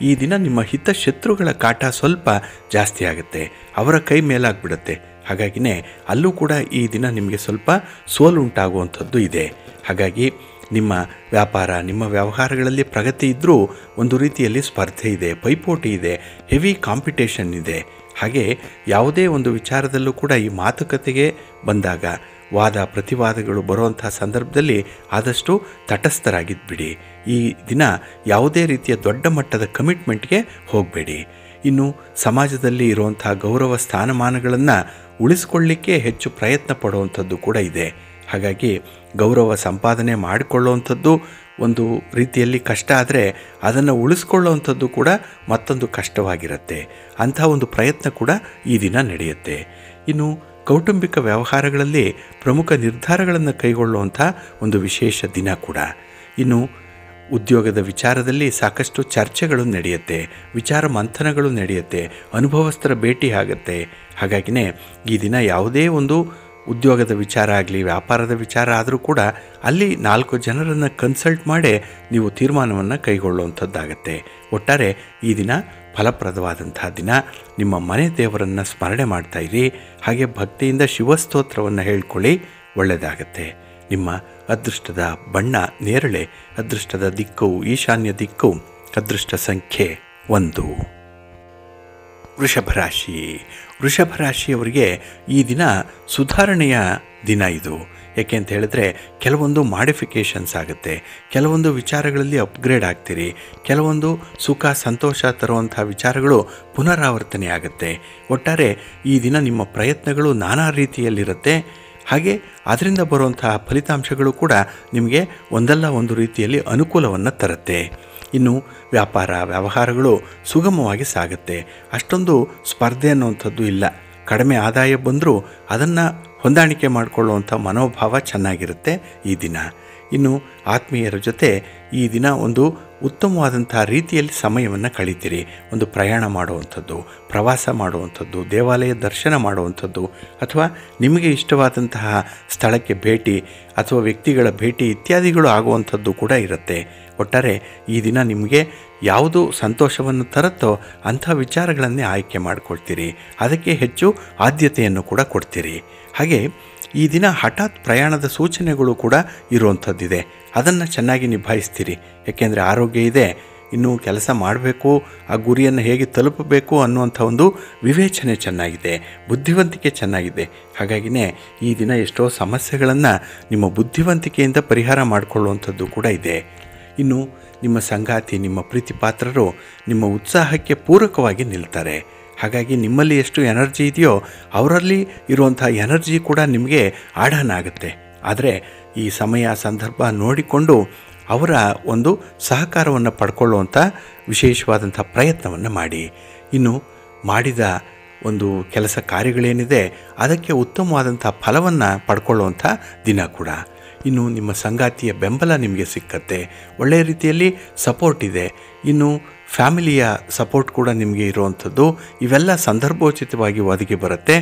S2: ಈ ದಿನ ನಿಮ್ಮ ಹಿತಶತ್ರುಗಳ ಕಾಟ ಸ್ವಲ್ಪ ಜಾಸ್ತಿ ಆಗುತ್ತೆ. ಅವರ ಕೈ ಮೇಲಾಗ್ಬಿಡುತ್ತೆ. ಹಾಗಾಗಿನೇ ಅಲ್ಲೂ ಕೂಡ ಈ ದಿನ ನಿಮಗೆ ಸ್ವಲ್ಪ ಸೋಲುಂಟಾಗುವಂಥದ್ದು ಇದೆ. ಹಾಗಾಗಿ ನಿಮ್ಮ ವ್ಯಾಪಾರ, ನಿಮ್ಮ ವ್ಯವಹಾರಗಳಲ್ಲಿ ಪ್ರಗತಿ ಇದ್ದರೂ ಒಂದು ರೀತಿಯಲ್ಲಿ ಸ್ಪರ್ಧೆ ಇದೆ, ಪೈಪೋಟಿ ಇದೆ, ಹೆವಿ ಕಾಂಪಿಟೇಷನ್ ಇದೆ. ಹಾಗೆ ಯಾವುದೇ ಒಂದು ವಿಚಾರದಲ್ಲೂ ಕೂಡ ಈ ಮಾತುಕತೆಗೆ ಬಂದಾಗ ವಾದ ಪ್ರತಿವಾದಗಳು ಬರುವಂಥ ಸಂದರ್ಭದಲ್ಲಿ ಆದಷ್ಟು ತಟಸ್ಥರಾಗಿದ್ಬಿಡಿ. ಈ ದಿನ ಯಾವುದೇ ರೀತಿಯ ದೊಡ್ಡ ಮಟ್ಟದ ಕಮಿಟ್ಮೆಂಟ್ಗೆ ಹೋಗಬೇಡಿ. ಇನ್ನು ಸಮಾಜದಲ್ಲಿ ಇರುವಂಥ ಗೌರವ ಸ್ಥಾನಮಾನಗಳನ್ನು ಉಳಿಸ್ಕೊಳ್ಳಿಕ್ಕೆ ಹೆಚ್ಚು ಪ್ರಯತ್ನ ಪಡುವಂಥದ್ದು ಕೂಡ ಇದೆ. ಹಾಗಾಗಿ ಗೌರವ ಸಂಪಾದನೆ ಮಾಡಿಕೊಳ್ಳುವಂಥದ್ದು ಒಂದು ರೀತಿಯಲ್ಲಿ ಕಷ್ಟ, ಆದರೆ ಅದನ್ನು ಉಳಿಸ್ಕೊಳ್ಳುವಂಥದ್ದು ಕೂಡ ಮತ್ತೊಂದು ಕಷ್ಟವಾಗಿರುತ್ತೆ. ಅಂಥ ಒಂದು ಪ್ರಯತ್ನ ಕೂಡ ಈ ದಿನ ನಡೆಯುತ್ತೆ. ಇನ್ನು ಕೌಟುಂಬಿಕ ವ್ಯವಹಾರಗಳಲ್ಲಿ ಪ್ರಮುಖ ನಿರ್ಧಾರಗಳನ್ನು ಕೈಗೊಳ್ಳುವಂಥ ಒಂದು ವಿಶೇಷ ದಿನ ಕೂಡ. ಇನ್ನು ಉದ್ಯೋಗದ ವಿಚಾರದಲ್ಲಿ ಸಾಕಷ್ಟು ಚರ್ಚೆಗಳು ನಡೆಯುತ್ತೆ, ವಿಚಾರ ಮಂಥನಗಳು ನಡೆಯುತ್ತೆ, ಅನುಭವಸ್ಥರ ಭೇಟಿ ಆಗುತ್ತೆ. ಹಾಗಾಗಿನೇ ಈ ದಿನ ಯಾವುದೇ ಒಂದು ಉದ್ಯೋಗದ ವಿಚಾರ ಆಗಲಿ, ವ್ಯಾಪಾರದ ವಿಚಾರ ಆದರೂ ಕೂಡ ಅಲ್ಲಿ 4 ಜನರನ್ನು ಕನ್ಸಲ್ಟ್ ಮಾಡಿ ನೀವು ತೀರ್ಮಾನವನ್ನು ಕೈಗೊಳ್ಳುವಂಥದ್ದಾಗತ್ತೆ. ಒಟ್ಟಾರೆ ಈ ದಿನ ಫಲಪ್ರದವಾದಂತಹ ದಿನ. ನಿಮ್ಮ ಮನೆ ದೇವರನ್ನು ಸ್ಮರಣೆ ಮಾಡ್ತಾಯಿರಿ. ಹಾಗೆ ಭಕ್ತಿಯಿಂದ ಶಿವಸ್ತೋತ್ರವನ್ನು ಹೇಳ್ಕೊಳ್ಳಿ, ಒಳ್ಳೆಯದಾಗತ್ತೆ. ನಿಮ್ಮ ಅದೃಷ್ಟದ ಬಣ್ಣ ನೇರಳೆ, ಅದೃಷ್ಟದ ದಿಕ್ಕು ಈಶಾನ್ಯ ದಿಕ್ಕು, ಅದೃಷ್ಟ ಸಂಖ್ಯೆ 1. ವೃಷಭರಾಶಿ. ವೃಷಭರಾಶಿಯವರಿಗೆ ಈ ದಿನ ಸುಧಾರಣೆಯ ದಿನ ಇದು. ಯಾಕೆ ಅಂತ ಹೇಳಿದ್ರೆ ಕೆಲವೊಂದು ಮಾಡಿಫಿಕೇಷನ್ಸ್ ಆಗುತ್ತೆ, ಕೆಲವೊಂದು ವಿಚಾರಗಳಲ್ಲಿ ಅಪ್ಗ್ರೇಡ್ ಆಗ್ತೀರಿ, ಕೆಲವೊಂದು ಸುಖ ಸಂತೋಷ ತರುವಂಥ ವಿಚಾರಗಳು ಪುನರಾವರ್ತನೆ ಆಗುತ್ತೆ. ಒಟ್ಟಾರೆ ಈ ದಿನ ನಿಮ್ಮ ಪ್ರಯತ್ನಗಳು ನಾನಾ ರೀತಿಯಲ್ಲಿರುತ್ತೆ. ಹಾಗೆ ಅದರಿಂದ ಬರುವಂತಹ ಫಲಿತಾಂಶಗಳು ಕೂಡ ನಿಮಗೆ ಒಂದಲ್ಲ ಒಂದು ರೀತಿಯಲ್ಲಿ ಅನುಕೂಲವನ್ನು ತರುತ್ತೆ. ಇನ್ನು ವ್ಯಾಪಾರ ವ್ಯವಹಾರಗಳು ಸುಗಮವಾಗಿ ಸಾಗುತ್ತೆ. ಅಷ್ಟೊಂದು ಸ್ಪರ್ಧೆ ಅನ್ನುವಂಥದ್ದು ಇಲ್ಲ. ಕಡಿಮೆ ಆದಾಯ ಬಂದರೂ ಅದನ್ನು ಹೊಂದಾಣಿಕೆ ಮಾಡಿಕೊಳ್ಳುವಂಥ ಮನೋಭಾವ ಚೆನ್ನಾಗಿರುತ್ತೆ ಈ ದಿನ. ಇನ್ನು ಆತ್ಮೀಯರ ಜೊತೆ ಈ ದಿನ ಒಂದು ಉತ್ತಮವಾದಂಥ ರೀತಿಯಲ್ಲಿ ಸಮಯವನ್ನು ಕಳೀತೀರಿ. ಒಂದು ಪ್ರಯಾಣ ಮಾಡುವಂಥದ್ದು, ಪ್ರವಾಸ ಮಾಡುವಂಥದ್ದು, ದೇವಾಲಯ ದರ್ಶನ ಮಾಡುವಂಥದ್ದು, ಅಥವಾ ನಿಮಗೆ ಇಷ್ಟವಾದಂತಹ ಸ್ಥಳಕ್ಕೆ ಭೇಟಿ ಅಥವಾ ವ್ಯಕ್ತಿಗಳ ಭೇಟಿ ಇತ್ಯಾದಿಗಳು ಆಗುವಂಥದ್ದು ಕೂಡ ಇರುತ್ತೆ. ಒಟ್ಟಾರೆ ಈ ದಿನ ನಿಮಗೆ ಯಾವುದು ಸಂತೋಷವನ್ನು ತರುತ್ತೋ ಅಂಥ ವಿಚಾರಗಳನ್ನೇ ಆಯ್ಕೆ ಮಾಡಿಕೊಳ್ತೀರಿ. ಅದಕ್ಕೆ ಹೆಚ್ಚು ಆದ್ಯತೆಯನ್ನು ಕೂಡ ಕೊಡ್ತೀರಿ. ಹಾಗೆ ಈ ದಿನ ಹಠಾತ್ ಪ್ರಯಾಣದ ಸೂಚನೆಗಳು ಕೂಡ ಇರುವಂಥದ್ದಿದೆ. ಅದನ್ನು ಚೆನ್ನಾಗಿ ನಿಭಾಯಿಸ್ತೀರಿ. ಯಾಕೆಂದರೆ ಆರೋಗ್ಯ ಇದೆ, ಇನ್ನೂ ಕೆಲಸ ಮಾಡಬೇಕು, ಆ ಗುರಿಯನ್ನು ಹೇಗೆ ತಲುಪಬೇಕು ಅನ್ನುವಂಥ ಒಂದು ವಿವೇಚನೆ ಚೆನ್ನಾಗಿದೆ, ಬುದ್ಧಿವಂತಿಕೆ ಚೆನ್ನಾಗಿದೆ. ಹಾಗಾಗಿನೇ ಈ ದಿನ ಎಷ್ಟೋ ಸಮಸ್ಯೆಗಳನ್ನು ನಿಮ್ಮ ಬುದ್ಧಿವಂತಿಕೆಯಿಂದ ಪರಿಹಾರ ಮಾಡಿಕೊಳ್ಳುವಂಥದ್ದು ಕೂಡ ಇದೆ. ಇನ್ನು ನಿಮ್ಮ ಸಂಗಾತಿ, ನಿಮ್ಮ ಪ್ರೀತಿ ಪಾತ್ರರು ನಿಮ್ಮ ಉತ್ಸಾಹಕ್ಕೆ ಪೂರಕವಾಗಿ ನಿಲ್ತಾರೆ. ಹಾಗಾಗಿ ನಿಮ್ಮಲ್ಲಿ ಎಷ್ಟು ಎನರ್ಜಿ ಇದೆಯೋ ಅವರಲ್ಲಿ ಇರುವಂಥ ಎನರ್ಜಿ ಕೂಡ ನಿಮಗೆ ಆಡಾನ ಆಗುತ್ತೆ. ಆದರೆ ಈ ಸಮಯ ಸಂದರ್ಭ ನೋಡಿಕೊಂಡು ಅವರ ಒಂದು ಸಹಕಾರವನ್ನು ಪಡ್ಕೊಳ್ಳುವಂಥ ವಿಶೇಷವಾದಂಥ ಪ್ರಯತ್ನವನ್ನು ಮಾಡಿ. ಇನ್ನು ಮಾಡಿದ ಒಂದು ಕೆಲಸ ಕಾರ್ಯಗಳೇನಿದೆ ಅದಕ್ಕೆ ಉತ್ತಮವಾದಂಥ ಫಲವನ್ನು ಪಡ್ಕೊಳ್ಳುವಂಥ ದಿನ ಕೂಡ. ಇನ್ನು ನಿಮ್ಮ ಸಂಗಾತಿಯ ಬೆಂಬಲ ನಿಮಗೆ ಸಿಕ್ಕತ್ತೆ, ಒಳ್ಳೆಯ ರೀತಿಯಲ್ಲಿ ಸಪೋರ್ಟ್ ಇದೆ. ಇನ್ನು ಫ್ಯಾಮಿಲಿಯ ಸಪೋರ್ಟ್ ಕೂಡ ನಿಮಗೆ ಇರುವಂಥದ್ದು. ಇವೆಲ್ಲ ಸಂದರ್ಭೋಚಿತವಾಗಿ ಒದಗಿ ಬರುತ್ತೆ.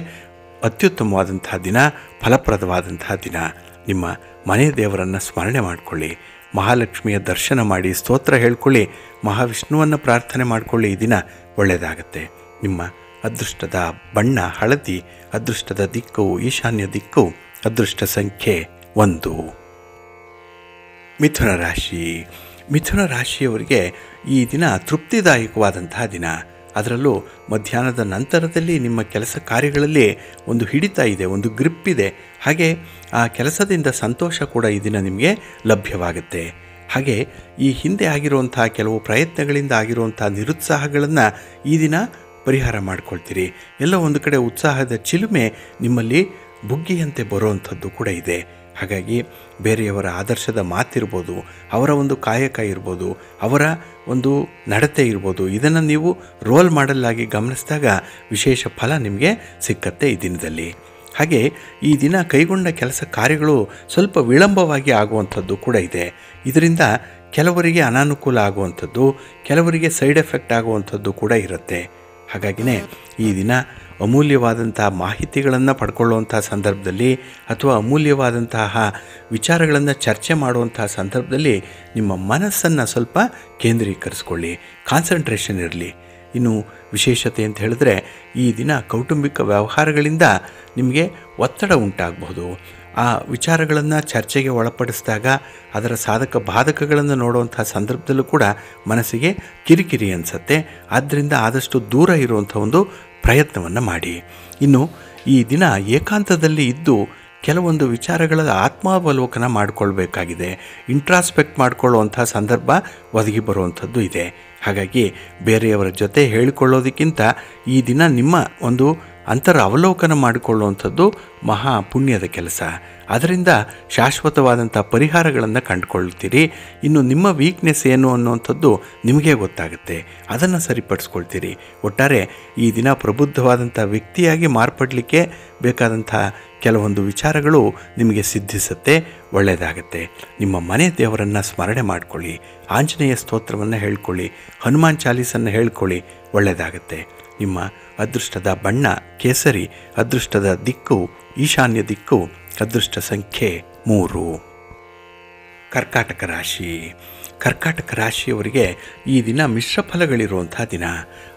S2: ಅತ್ಯುತ್ತಮವಾದಂತಹ ದಿನ, ಫಲಪ್ರದವಾದಂತಹ ದಿನ. ನಿಮ್ಮ ಮನೆ ದೇವರನ್ನು ಸ್ಮರಣೆ ಮಾಡಿಕೊಳ್ಳಿ, ಮಹಾಲಕ್ಷ್ಮಿಯ ದರ್ಶನ ಮಾಡಿ, ಸ್ತೋತ್ರ ಹೇಳ್ಕೊಳ್ಳಿ, ಮಹಾವಿಷ್ಣುವನ್ನು ಪ್ರಾರ್ಥನೆ ಮಾಡಿಕೊಳ್ಳಿ. ಈ ದಿನ ಒಳ್ಳೆಯದಾಗತ್ತೆ. ನಿಮ್ಮ ಅದೃಷ್ಟದ ಬಣ್ಣ ಹಳದಿ, ಅದೃಷ್ಟದ ದಿಕ್ಕು ಈಶಾನ್ಯ ದಿಕ್ಕು, ಅದೃಷ್ಟ ಸಂಖ್ಯೆ 1. ಮಿಥುನ ರಾಶಿ. ಮಿಥುನ ರಾಶಿಯವರಿಗೆ ಈ ದಿನ ತೃಪ್ತಿದಾಯಕವಾದಂತಹ ದಿನ. ಅದರಲ್ಲೂ ಮಧ್ಯಾಹ್ನದ ನಂತರದಲ್ಲಿ ನಿಮ್ಮ ಕೆಲಸ ಕಾರ್ಯಗಳಲ್ಲಿ ಒಂದು ಹಿಡಿತ ಇದೆ, ಒಂದು ಗ್ರಿಪ್ ಇದೆ. ಹಾಗೆ ಆ ಕೆಲಸದಿಂದ ಸಂತೋಷ ಕೂಡ ಈ ದಿನ ನಿಮಗೆ ಲಭ್ಯವಾಗುತ್ತೆ. ಹಾಗೆ ಈ ಹಿಂದೆ ಆಗಿರುವಂತಹ ಕೆಲವು ಪ್ರಯತ್ನಗಳಿಂದ ಆಗಿರುವಂಥ ನಿರುತ್ಸಾಹಗಳನ್ನು ಈ ದಿನ ಪರಿಹಾರ ಮಾಡ್ಕೊಳ್ತೀರಿ. ಎಲ್ಲ ಒಂದು ಕಡೆ ಉತ್ಸಾಹದ ಚಿಲುಮೆ ನಿಮ್ಮಲ್ಲಿ ಬುಗ್ಗಿಯಂತೆ ಬರುವಂಥದ್ದು ಕೂಡ ಇದೆ. ಹಾಗಾಗಿ ಬೇರೆಯವರ ಆದರ್ಶದ ಮಾತಿರ್ಬೋದು, ಅವರ ಒಂದು ಕಾಯಕ ಇರ್ಬೋದು, ಅವರ ಒಂದು ನಡತೆ ಇರ್ಬೋದು, ಇದನ್ನು ನೀವು ರೋಲ್ ಮಾಡಲಾಗಿ ಗಮನಿಸಿದಾಗ ವಿಶೇಷ ಫಲ ನಿಮಗೆ ಸಿಕ್ಕತ್ತೆ ಈ ದಿನದಲ್ಲಿ. ಹಾಗೆ ಈ ದಿನ ಕೈಗೊಂಡ ಕೆಲಸ ಕಾರ್ಯಗಳು ಸ್ವಲ್ಪ ವಿಳಂಬವಾಗಿ ಆಗುವಂಥದ್ದು ಕೂಡ ಇದೆ. ಇದರಿಂದ ಕೆಲವರಿಗೆ ಅನಾನುಕೂಲ ಆಗುವಂಥದ್ದು, ಕೆಲವರಿಗೆ ಸೈಡ್ ಎಫೆಕ್ಟ್ ಆಗುವಂಥದ್ದು ಕೂಡ ಇರುತ್ತೆ. ಹಾಗಾಗಿನೇ ಈ ದಿನ ಅಮೂಲ್ಯವಾದಂತಹ ಮಾಹಿತಿಗಳನ್ನು ಪಡ್ಕೊಳ್ಳುವಂಥ ಸಂದರ್ಭದಲ್ಲಿ ಅಥವಾ ಅಮೂಲ್ಯವಾದಂತಹ ವಿಚಾರಗಳನ್ನು ಚರ್ಚೆ ಮಾಡುವಂತಹ ಸಂದರ್ಭದಲ್ಲಿ ನಿಮ್ಮ ಮನಸ್ಸನ್ನು ಸ್ವಲ್ಪ ಕೇಂದ್ರೀಕರಿಸ್ಕೊಳ್ಳಿ, ಕಾನ್ಸಂಟ್ರೇಷನ್ ಇರಲಿ. ಇನ್ನು ವಿಶೇಷತೆ ಅಂತ ಹೇಳಿದ್ರೆ ಈ ದಿನ ಕೌಟುಂಬಿಕ ವ್ಯವಹಾರಗಳಿಂದ ನಿಮಗೆ ಒತ್ತಡ ಉಂಟಾಗಬಹುದು. ಆ ವಿಚಾರಗಳನ್ನು ಚರ್ಚೆಗೆ ಒಳಪಡಿಸಿದಾಗ ಅದರ ಸಾಧಕ ಬಾಧಕಗಳನ್ನು ನೋಡುವಂಥ ಸಂದರ್ಭದಲ್ಲೂ ಕೂಡ ಮನಸ್ಸಿಗೆ ಕಿರಿಕಿರಿ ಅನಿಸುತ್ತೆ. ಆದ್ದರಿಂದ ಆದಷ್ಟು ದೂರ ಇರುವಂಥ ಒಂದು ಪ್ರಯತ್ನವನ್ನು ಮಾಡಿ. ಇನ್ನು ಈ ದಿನ ಏಕಾಂತದಲ್ಲಿ ಇದ್ದು ಕೆಲವೊಂದು ವಿಚಾರಗಳ ಆತ್ಮಾವಲೋಕನ ಮಾಡಿಕೊಳ್ಬೇಕಾಗಿದೆ. ಇಂಟ್ರಾಸ್ಪೆಕ್ಟ್ ಮಾಡಿಕೊಳ್ಳುವಂಥ ಸಂದರ್ಭ ಒದಗಿ ಬರುವಂಥದ್ದು ಇದೆ. ಹಾಗಾಗಿ ಬೇರೆಯವರ ಜೊತೆ ಹೇಳಿಕೊಳ್ಳೋದಕ್ಕಿಂತ ಈ ದಿನ ನಿಮ್ಮ ಒಂದು ಅಂತರ ಅವಲೋಕನ ಮಾಡಿಕೊಳ್ಳುವಂಥದ್ದು ಮಹಾ ಪುಣ್ಯದ ಕೆಲಸ. ಅದರಿಂದ ಶಾಶ್ವತವಾದಂಥ ಪರಿಹಾರಗಳನ್ನು ಕಂಡುಕೊಳ್ತೀರಿ. ಇನ್ನು ನಿಮ್ಮ ವೀಕ್ನೆಸ್ ಏನು ಅನ್ನುವಂಥದ್ದು ನಿಮಗೆ ಗೊತ್ತಾಗುತ್ತೆ, ಅದನ್ನು ಸರಿಪಡಿಸ್ಕೊಳ್ತೀರಿ. ಒಟ್ಟಾರೆ ಈ ದಿನ ಪ್ರಬುದ್ಧವಾದಂಥ ವ್ಯಕ್ತಿಯಾಗಿ ಮಾರ್ಪಡಲಿಕ್ಕೆ ಬೇಕಾದಂಥ ಕೆಲವೊಂದು ವಿಚಾರಗಳು ನಿಮಗೆ ಸಿದ್ಧಿಸುತ್ತೆ, ಒಳ್ಳೆಯದಾಗತ್ತೆ. ನಿಮ್ಮ ಮನೆ ದೇವರನ್ನು ಸ್ಮರಣೆ ಮಾಡಿಕೊಳ್ಳಿ, ಆಂಜನೇಯ ಸ್ತೋತ್ರವನ್ನು ಹೇಳ್ಕೊಳ್ಳಿ, ಹನುಮಾನ್ ಚಾಲೀಸನ್ನು ಹೇಳ್ಕೊಳ್ಳಿ, ಒಳ್ಳೆಯದಾಗತ್ತೆ. ನಿಮ್ಮ ಅದೃಷ್ಟದ ಬಣ್ಣ ಕೇಸರಿ, ಅದೃಷ್ಟದ ದಿಕ್ಕು ಈಶಾನ್ಯ ದಿಕ್ಕು, ಅದೃಷ್ಟ ಸಂಖ್ಯೆ 3. ಕರ್ಕಾಟಕ ರಾಶಿ. ಕರ್ಕಾಟಕ ರಾಶಿಯವರಿಗೆ ಈ ದಿನ ಮಿಶ್ರ ಫಲಗಳಿರುವಂಥ ದಿನ.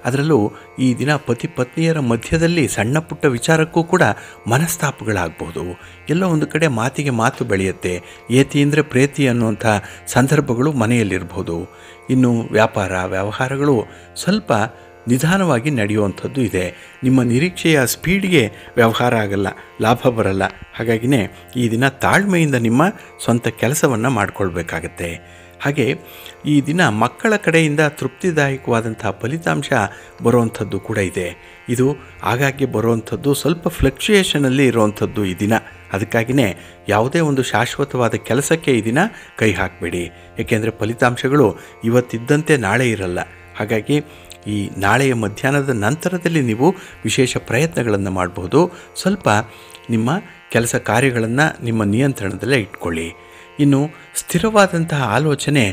S2: ಅದರಲ್ಲೂ ಈ ದಿನ ಪತಿ ಪತ್ನಿಯರ ಮಧ್ಯದಲ್ಲಿ ಸಣ್ಣ ಪುಟ್ಟ ವಿಚಾರಕ್ಕೂ ಕೂಡ ಮನಸ್ತಾಪಗಳಾಗ್ಬೋದು. ಎಲ್ಲೋ ಒಂದು ಕಡೆ ಮಾತಿಗೆ ಮಾತು ಬೆಳೆಯುತ್ತೆ. ಏತಿ ಅಂದರೆ ಪ್ರೇತಿ ಅನ್ನುವಂಥ ಸಂದರ್ಭಗಳು ಮನೆಯಲ್ಲಿರ್ಬೋದು. ಇನ್ನು ವ್ಯಾಪಾರ ವ್ಯವಹಾರಗಳು ಸ್ವಲ್ಪ ನಿಧಾನವಾಗಿ ನಡೆಯುವಂಥದ್ದು ಇದೆ. ನಿಮ್ಮ ನಿರೀಕ್ಷೆಯ ಸ್ಪೀಡ್ಗೆ ವ್ಯವಹಾರ ಆಗಲ್ಲ, ಲಾಭ ಬರಲ್ಲ. ಹಾಗಾಗಿನೇ ಈ ದಿನ ತಾಳ್ಮೆಯಿಂದ ನಿಮ್ಮ ಸ್ವಂತ ಕೆಲಸವನ್ನು ಮಾಡಿಕೊಳ್ಬೇಕಾಗತ್ತೆ. ಹಾಗೆ ಈ ದಿನ ಮಕ್ಕಳ ಕಡೆಯಿಂದ ತೃಪ್ತಿದಾಯಕವಾದಂಥ ಫಲಿತಾಂಶ ಬರುವಂಥದ್ದು ಕೂಡ ಇದೆ. ಇದು ಆಗಾಗ್ಗೆ ಬರುವಂಥದ್ದು, ಸ್ವಲ್ಪ ಫ್ಲಕ್ಚುಯೇಷನಲ್ಲಿ ಇರುವಂಥದ್ದು ಈ ದಿನ. ಅದಕ್ಕಾಗಿಯೇ ಯಾವುದೇ ಒಂದು ಶಾಶ್ವತವಾದ ಕೆಲಸಕ್ಕೆ ಈ ದಿನ ಕೈ ಹಾಕಬೇಡಿ. ಏಕೆಂದರೆ ಫಲಿತಾಂಶಗಳು ಇವತ್ತಿದ್ದಂತೆ ನಾಳೆ ಇರಲ್ಲ. ಹಾಗಾಗಿ ಈ ನಾಳೆಯ ಮಧ್ಯಾಹ್ನದ ನಂತರದಲ್ಲಿ ನೀವು ವಿಶೇಷ ಪ್ರಯತ್ನಗಳನ್ನು ಮಾಡಬಹುದು. ಸ್ವಲ್ಪ ನಿಮ್ಮ ಕೆಲಸ ಕಾರ್ಯಗಳನ್ನು ನಿಮ್ಮ ನಿಯಂತ್ರಣದಲ್ಲೇ ಇಟ್ಕೊಳ್ಳಿ. ಇನ್ನು ಸ್ಥಿರವಾದಂತಹ ಆಲೋಚನೆ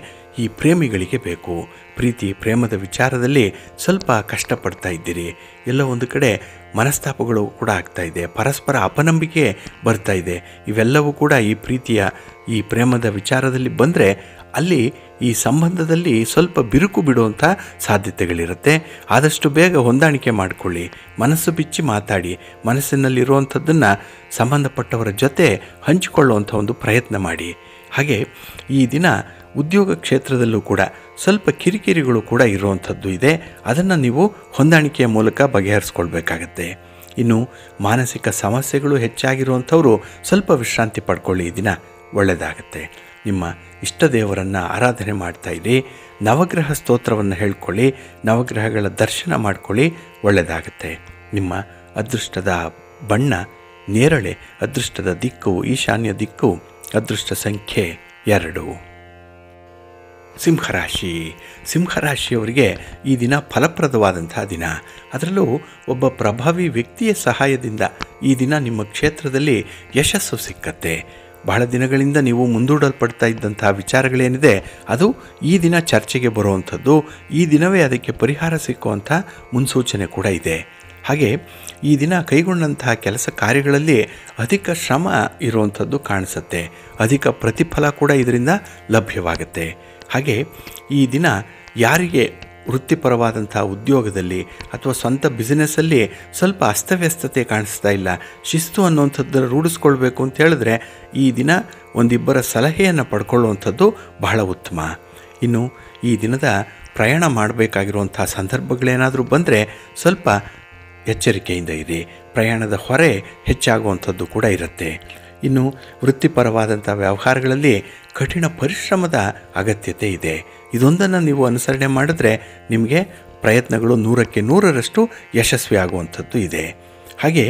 S2: ಈ ಪ್ರೇಮಿಗಳಿಗೆ ಬೇಕು. ಪ್ರೀತಿ ಪ್ರೇಮದ ವಿಚಾರದಲ್ಲಿ ಸ್ವಲ್ಪ ಕಷ್ಟಪಡ್ತಾ ಇದ್ದೀರಿ. ಎಲ್ಲ ಒಂದು ಕಡೆ ಮನಸ್ತಾಪಗಳು ಕೂಡ ಆಗ್ತಾ ಇದೆ, ಪರಸ್ಪರ ಅಪನಂಬಿಕೆ ಬರ್ತಾ ಇದೆ. ಇವೆಲ್ಲವೂ ಕೂಡ ಈ ಪ್ರೀತಿಯ ಈ ಪ್ರೇಮದ ವಿಚಾರದಲ್ಲಿ ಬಂದರೆ ಅಲ್ಲಿ ಈ ಸಂಬಂಧದಲ್ಲಿ ಸ್ವಲ್ಪ ಬಿರುಕು ಬಿಡುವಂಥ ಸಾಧ್ಯತೆಗಳಿರುತ್ತೆ. ಆದಷ್ಟು ಬೇಗ ಹೊಂದಾಣಿಕೆ ಮಾಡಿಕೊಳ್ಳಿ, ಮನಸ್ಸು ಬಿಚ್ಚಿ ಮಾತಾಡಿ, ಮನಸ್ಸಿನಲ್ಲಿರುವಂಥದ್ದನ್ನು ಸಂಬಂಧಪಟ್ಟವರ ಜೊತೆ ಹಂಚಿಕೊಳ್ಳುವಂಥ ಒಂದು ಪ್ರಯತ್ನ ಮಾಡಿ. ಹಾಗೆ ಈ ದಿನ ಉದ್ಯೋಗ ಕ್ಷೇತ್ರದಲ್ಲೂ ಕೂಡ ಸ್ವಲ್ಪ ಕಿರಿಕಿರಿಗಳು ಕೂಡ ಇರುವಂಥದ್ದು ಇದೆ. ಅದನ್ನು ನೀವು ಹೊಂದಾಣಿಕೆಯ ಮೂಲಕ ಬಗೆಹರಿಸ್ಕೊಳ್ಬೇಕಾಗತ್ತೆ. ಇನ್ನು ಮಾನಸಿಕ ಸಮಸ್ಯೆಗಳು ಹೆಚ್ಚಾಗಿರುವಂಥವರು ಸ್ವಲ್ಪ ವಿಶ್ರಾಂತಿ ಪಡ್ಕೊಳ್ಳಿ, ಈ ದಿನ ಒಳ್ಳೆಯದಾಗತ್ತೆ. ನಿಮ್ಮ ಇಷ್ಟ ದೇವರನ್ನು ಆರಾಧನೆ ಮಾಡ್ತಾಯಿರಿ, ನವಗ್ರಹ ಸ್ತೋತ್ರವನ್ನು ಹೇಳ್ಕೊಳ್ಳಿ, ನವಗ್ರಹಗಳ ದರ್ಶನ ಮಾಡ್ಕೊಳ್ಳಿ, ಒಳ್ಳೆಯದಾಗತ್ತೆ. ನಿಮ್ಮ ಅದೃಷ್ಟದ ಬಣ್ಣ ನೇರಳೆ, ಅದೃಷ್ಟದ ದಿಕ್ಕು ಈಶಾನ್ಯ ದಿಕ್ಕು, ಅದೃಷ್ಟ ಸಂಖ್ಯೆ 2. ಸಿಂಹರಾಶಿ. ಸಿಂಹರಾಶಿಯವರಿಗೆ ಈ ದಿನ ಫಲಪ್ರದವಾದಂತಹ ದಿನ. ಅದರಲ್ಲೂ ಒಬ್ಬ ಪ್ರಭಾವಿ ವ್ಯಕ್ತಿಯ ಸಹಾಯದಿಂದ ಈ ದಿನ ನಿಮ್ಮ ಕ್ಷೇತ್ರದಲ್ಲಿ ಯಶಸ್ಸು ಸಿಕ್ಕತ್ತೆ. ಬಹಳ ದಿನಗಳಿಂದ ನೀವು ಮುಂದೂಡಲ್ಪಡ್ತಾ ಇದ್ದಂಥ ವಿಚಾರಗಳೇನಿದೆ ಅದು ಈ ದಿನ ಚರ್ಚೆಗೆ ಬರುವಂಥದ್ದು, ಈ ದಿನವೇ ಅದಕ್ಕೆ ಪರಿಹಾರ ಸಿಕ್ಕುವಂಥ ಮುನ್ಸೂಚನೆ ಕೂಡ ಇದೆ. ಹಾಗೆ ಈ ದಿನ ಕೈಗೊಂಡಂತಹ ಕೆಲಸ ಕಾರ್ಯಗಳಲ್ಲಿ ಅಧಿಕ ಶ್ರಮ ಇರುವಂಥದ್ದು ಕಾಣಿಸುತ್ತೆ, ಅಧಿಕ ಪ್ರತಿಫಲ ಕೂಡ ಇದರಿಂದ ಲಭ್ಯವಾಗುತ್ತೆ. ಹಾಗೆ ಈ ದಿನ ಯಾರಿಗೆ ವೃತ್ತಿಪರವಾದಂಥ ಉದ್ಯೋಗದಲ್ಲಿ ಅಥವಾ ಸ್ವಂತ ಬಿಸ್ನೆಸ್ಸಲ್ಲಿ ಸ್ವಲ್ಪ ಅಸ್ತವ್ಯಸ್ತತೆ ಕಾಣಿಸ್ತಾ ಇಲ್ಲ, ಶಿಸ್ತು ಅನ್ನುವಂಥದ್ದು ರೂಢಿಸ್ಕೊಳ್ಬೇಕು ಅಂತ ಹೇಳಿದ್ರೆ ಈ ದಿನ ಒಂದಿಬ್ಬರ ಸಲಹೆಯನ್ನು ಪಡ್ಕೊಳ್ಳುವಂಥದ್ದು ಬಹಳ ಉತ್ತಮ. ಇನ್ನು ಈ ದಿನದ ಪ್ರಯಾಣ ಮಾಡಬೇಕಾಗಿರುವಂಥ ಸಂದರ್ಭಗಳೇನಾದರೂ ಬಂದರೆ ಸ್ವಲ್ಪ ಎಚ್ಚರಿಕೆಯಿಂದ ಇರಿ. ಪ್ರಯಾಣದ ಹೊರೆ ಹೆಚ್ಚಾಗುವಂಥದ್ದು ಕೂಡ ಇರುತ್ತೆ. ಇನ್ನು ವೃತ್ತಿಪರವಾದಂಥ ವ್ಯವಹಾರಗಳಲ್ಲಿ ಕಠಿಣ ಪರಿಶ್ರಮದ ಅಗತ್ಯತೆ ಇದೆ. ಇದೊಂದನ್ನು ನೀವು ಅನುಸರಣೆ ಮಾಡಿದ್ರೆ ನಿಮಗೆ ಪ್ರಯತ್ನಗಳು 100ಕ್ಕೆ 100ರಷ್ಟು ಯಶಸ್ವಿ ಆಗುವಂಥದ್ದು ಇದೆ. ಹಾಗೆ